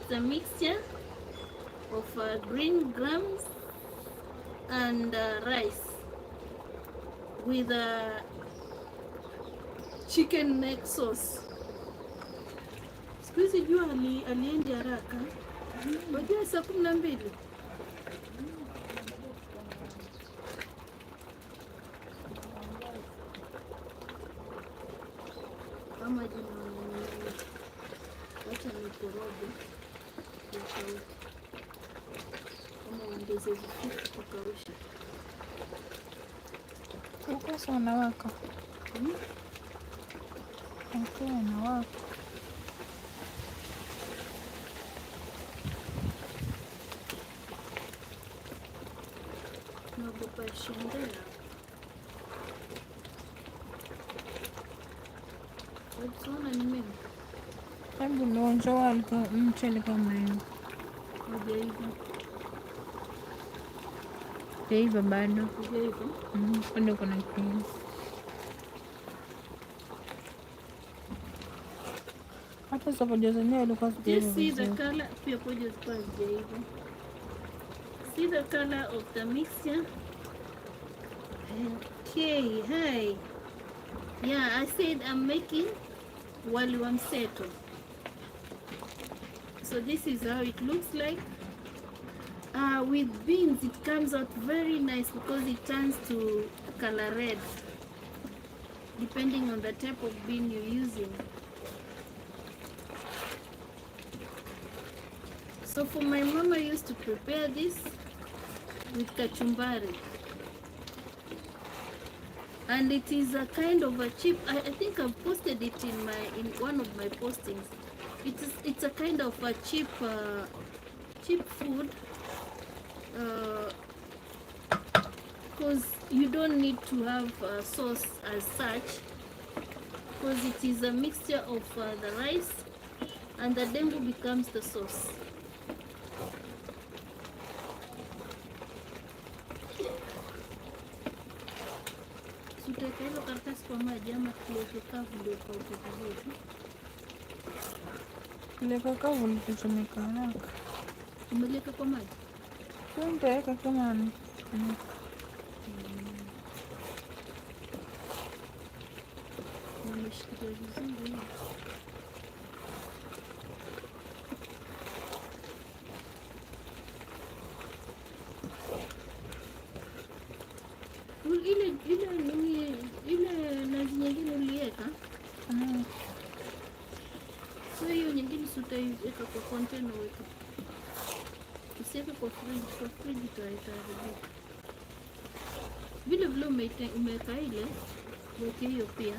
It's a mixture of green grams and rice with chicken neck sauce. Siku hizi jua aliendi haraka. Wajua saa 12. ama wacha nikoroge kama uongeze vitu kukausha. Ukasa unawaka. Okay, unawaka. Naogopa shindela. Unaona ni mimi? Hebu nionjo mchele kama hiyo. Hujaiva. Hujaiva bado. Hujaiva? Bado kuna kitu. Hata sapo zenyewe ilikuwa Just see the color. Pia pojo zikuwa hujaiva. See the color of the mixture. Okay, hi. Yeah, I said I'm making wali wa mseto. So this is how it looks like. With beans it comes out very nice because it turns to color red depending on the type of bean you're using. So for my mama used to prepare this with kachumbari. And it is a kind of a cheap, I think I've posted it in one of my postings. It's a kind of a cheap food because you don't need to have a sauce as such, because it is a mixture of the rice and the dengu becomes the sauce. Utaweka hizo karatasi kwa maji ama kiweke kavu ndio kauke vizuri? Kileka kavu litachomeka haraka. Umeleka kwa maji? Nitaweka kama Nimeshikilia vizuri. Ile nazi nyingine uliweka? So hiyo nyingine utaiweka kwa container weka. Usiweke kwa fridge itaharibika. Vile vile umeweka ile, weke hiyo pia.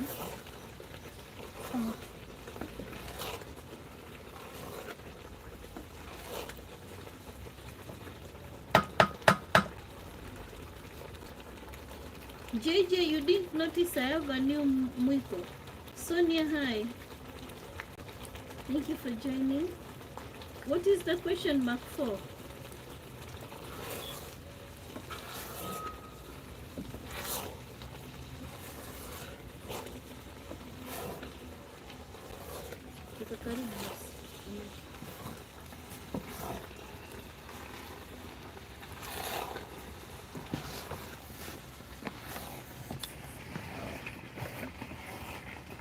JJ, you didn't notice I have a new mwiko. Sonia, hi. Thank you for joining. What is the question mark for?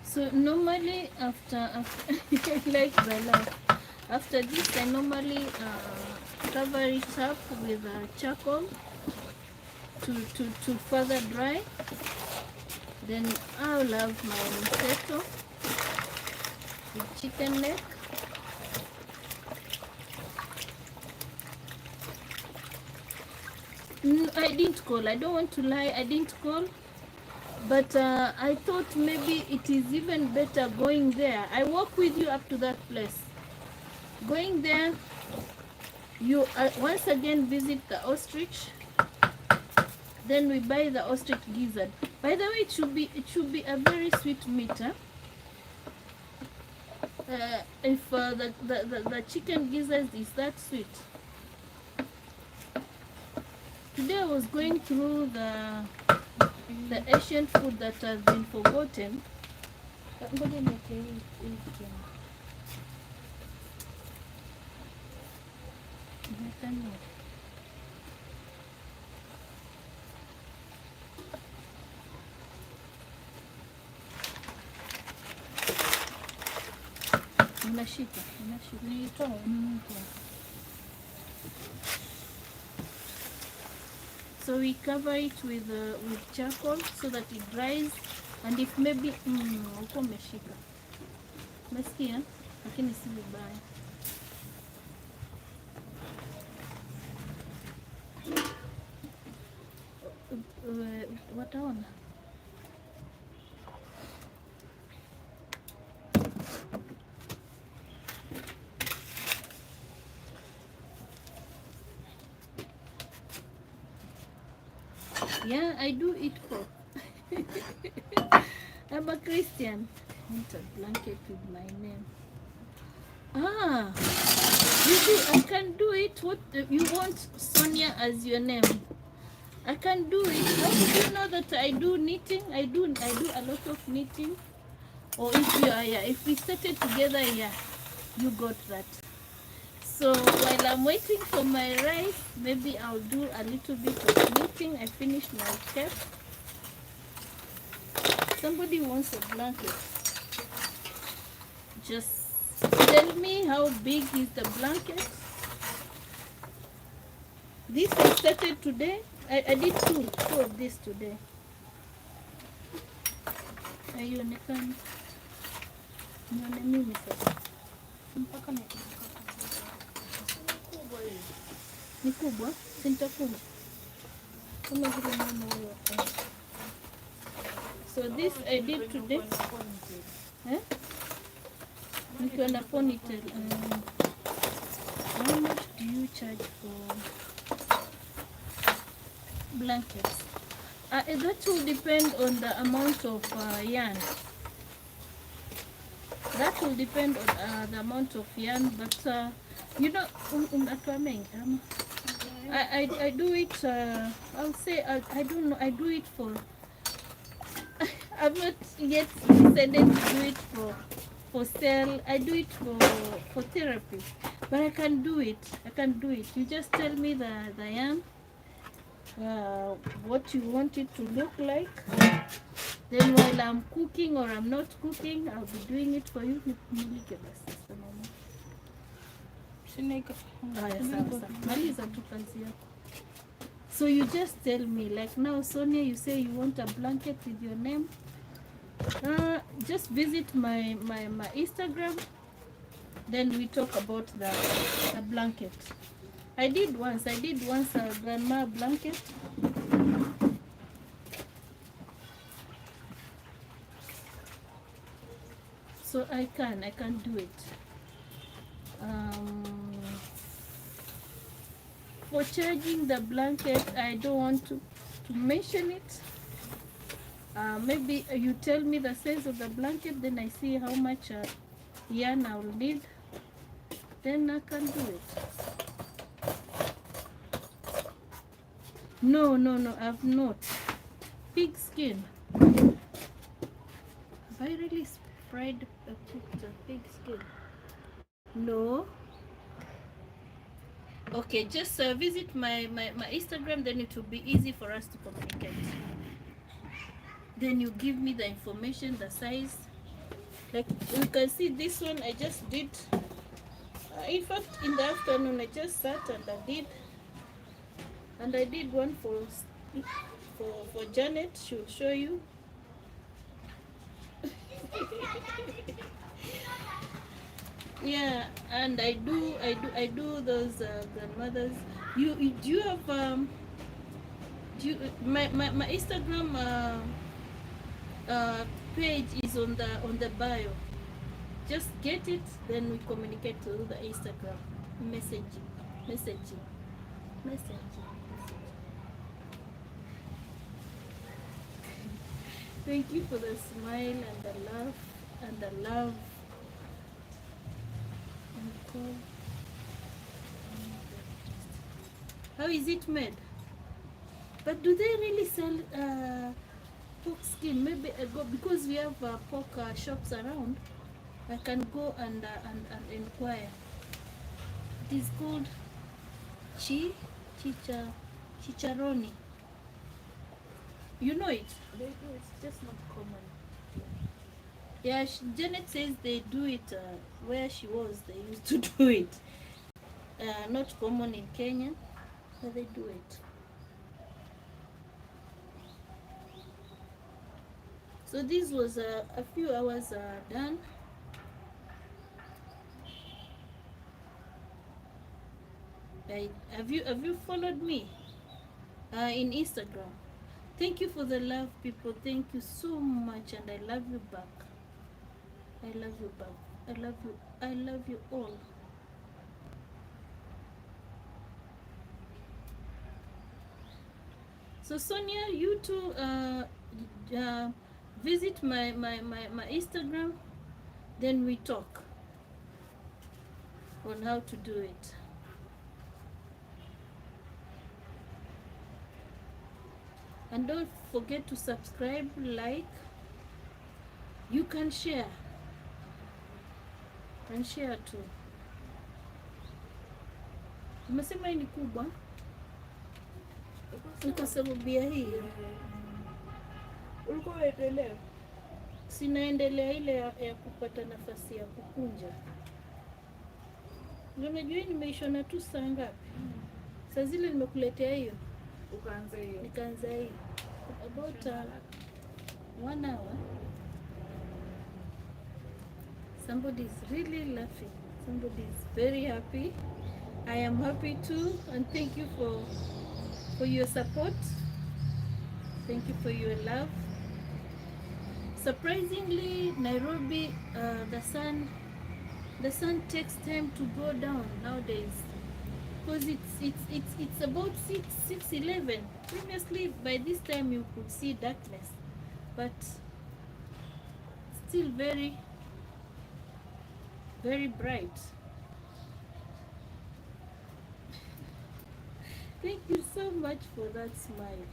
So normally after like the laugh. After this I normally cover it up with charcoal to further dry. Then I'll have my mseto with chicken neck. I didn't call. I don't want to lie. I didn't call. But I thought maybe it is even better going there. I walk with you up to that place. Going there, you once again visit the ostrich. Then we buy the ostrich gizzard. By the way, it should be a very sweet meat. Huh? If the chicken gizzard is that sweet. Today I was going through the Asian food that has been forgotten. Unashika. So we cover it with charcoal so that it dries, and if maybe umeshika Umesikia? Lakini si vibaya. Wataona. Yeah, I do eat pork. I'm a Christian. I want a blanket with my name. Ah, you see, I can do it. What you want, Sonia, as your name? I can do it. How did you know that I do knitting? I do a lot of knitting. Or if you are, yeah, if we started together, yeah, you got that. So while I'm waiting for my rice, maybe I'll do a little bit of knitting. I finished my cap. Somebody wants a blanket. Just tell me how big is the blanket. This I started today. I did two of this today. Haionekani. Nione mimi sasa. Mpaka Ni kubwa, si nitakunja. Kama vile mama huyo afanya. So this I did today. Eh? Nikiwa na ponytail. How much do you charge for blankets? That will depend on the amount of yarn. That will depend on the amount of yarn, but you know, I do it. I'll say I don't know. I do it for. I've not yet decided to do it for sale. I do it for therapy, but I can do it. I can do it. You just tell me the yarn, what you want it to look like. Then while I'm cooking or I'm not cooking, I'll be doing it for you. Maliza tu kazi yako. So you just tell me, like now, Sonia, you say you want a blanket with your name. Just visit my Instagram. Then we talk about the blanket. I did once a grandma blanket. So I can do it. For charging the blanket, I don't want to mention it. Maybe you tell me the size of the blanket, then I see how much yarn I will need. Then I can do it. No, I've not. Pig skin. Have I really fried cooked pig skin? No. Okay, just visit my Instagram, then it will be easy for us to communicate. Then you give me the information, the size. Like you can see this one I just did. In fact, in the afternoon I just sat and I did one for Janet. She'll show you. Yeah, and I do those grandmothers. Do you have my Instagram page is on the bio. Just get it, then we communicate through the Instagram messaging. Thank you for the smile and the love. How is it made? But do they really sell pork skin? Maybe I go, because we have pork shops around. I can go and inquire. It is called chicharoni. You know it? They do. It's just not common. Yeah, Janet says they do it where she was. They used to do it. Not common in Kenya, but they do it. So this was a few hours done. Have you followed me in Instagram? Thank you for the love, people. Thank you so much, and I love you back. I love you back. I love you. I love you all. So Sonia, you too visit my Instagram, then we talk on how to do it. And don't forget to subscribe, like. You can share and share too. Umesema hii ni kubwa ni kwa sababu ya hii. Ulikuwa unaendelea? Sinaendelea ile ya kupata nafasi ya kukunja. Unajua hii nimeishona tu saa ngapi? Saa zile nimekuletea hiyo. Ukaanza hiyo. Nikaanza hiyo. About 1 hour. Somebody is really laughing. Somebody is very happy. I am happy too, and thank you for your support. Thank you for your love. Surprisingly, Nairobi, the sun takes time to go down nowadays, because it's about 6:11. Previously, by this time you could see darkness, but still very, very bright. Thank you so much for that smile.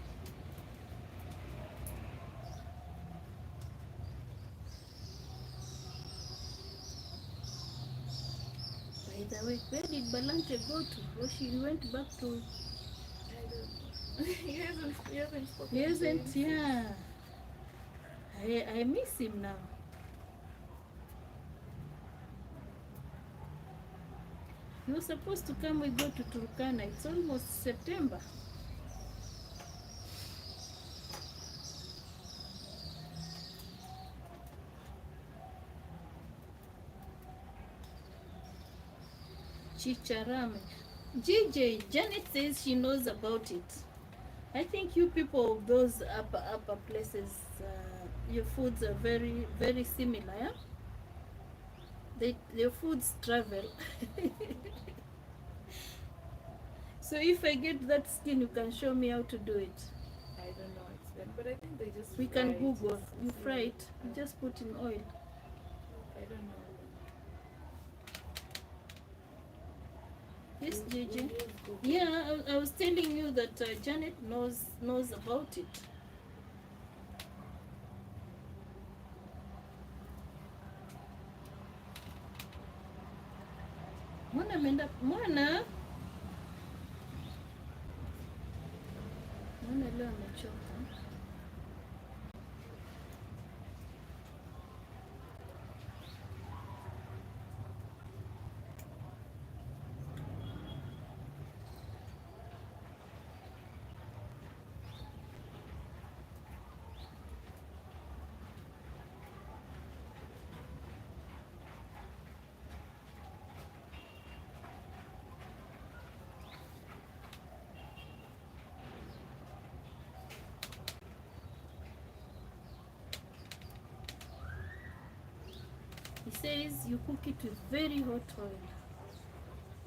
By the way, where did Balante go to? Oh, she went back to... I don't know. He hasn't spoken. He hasn't, yeah. I miss him now. You're supposed to come, we go to Turkana. It's almost September. Chicharame. JJ, Janet says she knows about it. I think you people of those upper places, your foods are very, very similar, yeah? Their foods travel. So if I get that skin, you can show me how to do it. I don't know it's but I think they just We fry can it. Google. You fry it. You just put in oil. I don't know. Yes, JJ. Yeah, I was telling you that Janet knows about it. Mwana leo amechoka. He says you cook it with very hot oil.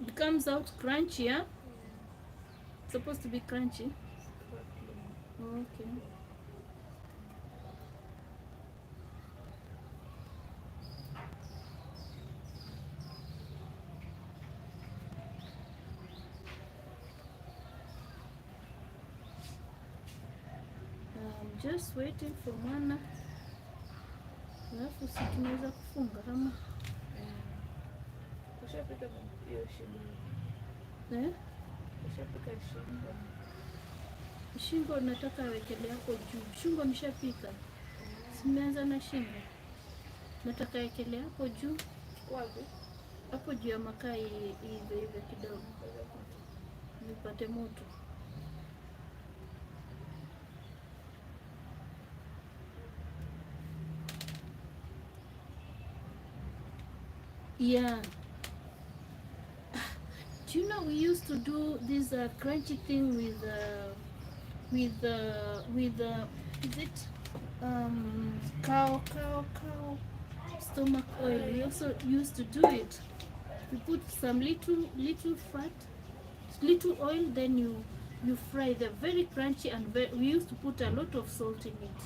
It comes out crunchy, yeah? It's supposed to be crunchy. Okay. I'm just waiting for Mwana. Alafu si tunaweza kufunga kama Ushapika hiyo shingo. Ushapika shingo. Shingo nataka awekele hapo juu. Shingo nishapika. Simeanza na shingo. Nataka awekele hapo juu. Wapi? Hapo juu ya makaa hivi kidogo. Nipate moto. Yeah. Do you know we used to do this crunchy thing with is it cow stomach oil? We also used to do it. You put some little fat, little oil, then you fry. They're very crunchy and we used to put a lot of salt in it.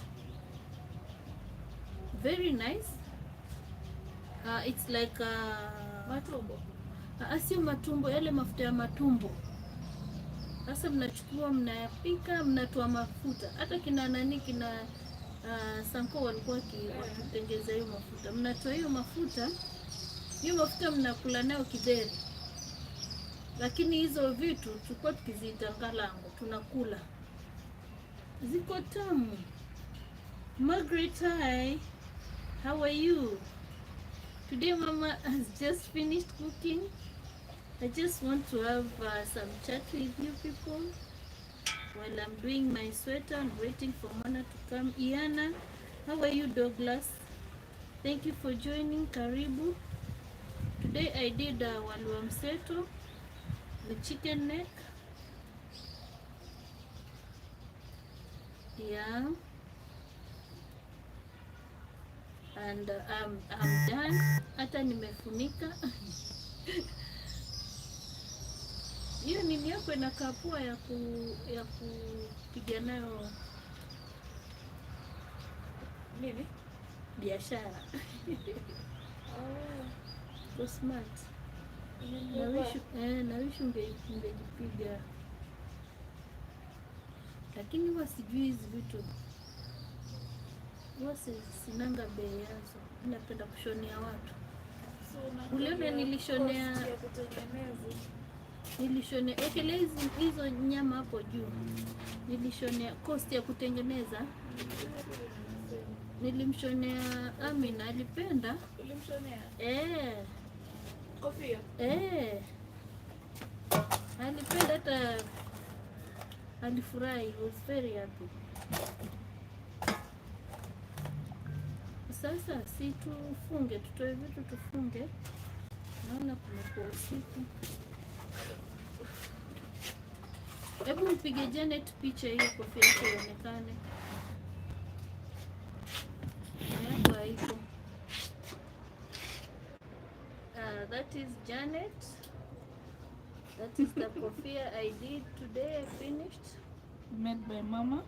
Very nice. It's like Matumbo. Sio matumbo, yale mafuta ya matumbo. Sasa mnachukua mnayapika, mnatoa mafuta. Hata kina nani kina Sanko walikuwa wakitengeza hiyo mafuta. Mnatoa hiyo mafuta mnakula nayo kideri. Lakini hizo vitu tulikuwa tukiziita ngalango, tunakula. Ziko tamu. Margaret, hi. How are you? Today Mama has just finished cooking. I just want to have some chat with you people while I'm doing my sweater and waiting for Mana to come. Iana, how are you, Douglas? Thank you for joining. Karibu. Today I did walua mseto, the chicken neck. Yeah. And I'm done. Hata nimefunika. Hiyo nini yako inakaa poa ya kupiga nayo Nini? biashara. So smart. Na wish ungejipiga. Lakini huwa sijui hizi vitu. Huwa sinanga bei yazo. Napenda kushonea watu. Uliona nilishonea ekele hizo nyama hapo juu. Nilishonea cost ya kutengeneza. Nilimshonea Amina, alipenda. Ulimshonea? Kofia? Alipenda, hata alifurahi. He was very happy. Sasa si tufunge, tutoe vitu tufunge. Naona kumekuwa usiku. Hebu mpige Janet picha hiyo kofia yake ionekane. Kwa hivyo. That is Janet. That is the kofia I did today. I finished. Made by Mama.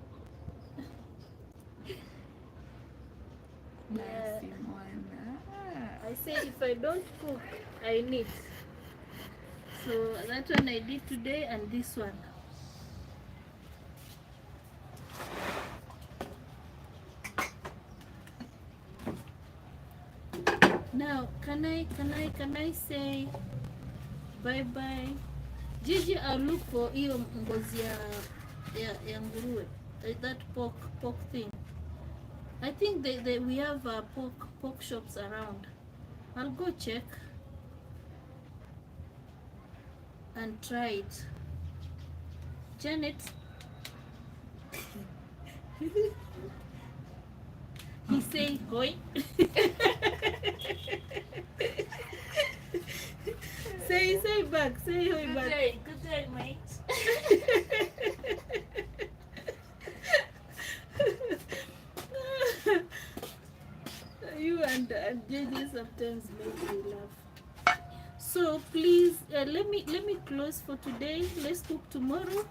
Yeah. Nice one. I say if I don't cook, I knit. So that one I did today and this one. Now, can I say bye bye? Gigi, I'll look for hiyo ngozi ya nguruwe. That pork thing. I think we have pork shops around. I'll go check and try it. Janet. He say hoi. say back. Say hoi back. Good day, mate. You and JJ sometimes make me laugh. So please let me close for today. Let's cook tomorrow.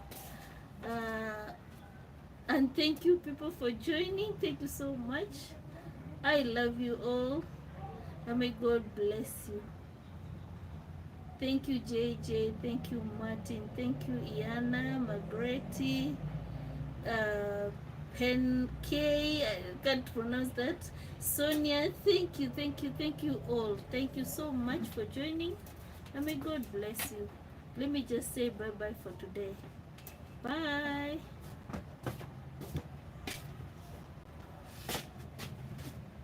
And thank you people for joining. Thank you so much. I love you all. And may God bless you. Thank you, JJ. Thank you, Martin. Thank you, Iana, Margrethe, Pen K. I can't pronounce that. Sonia, thank you all. Thank you so much for joining. And may God bless you. Let me just say bye-bye for today. Bye.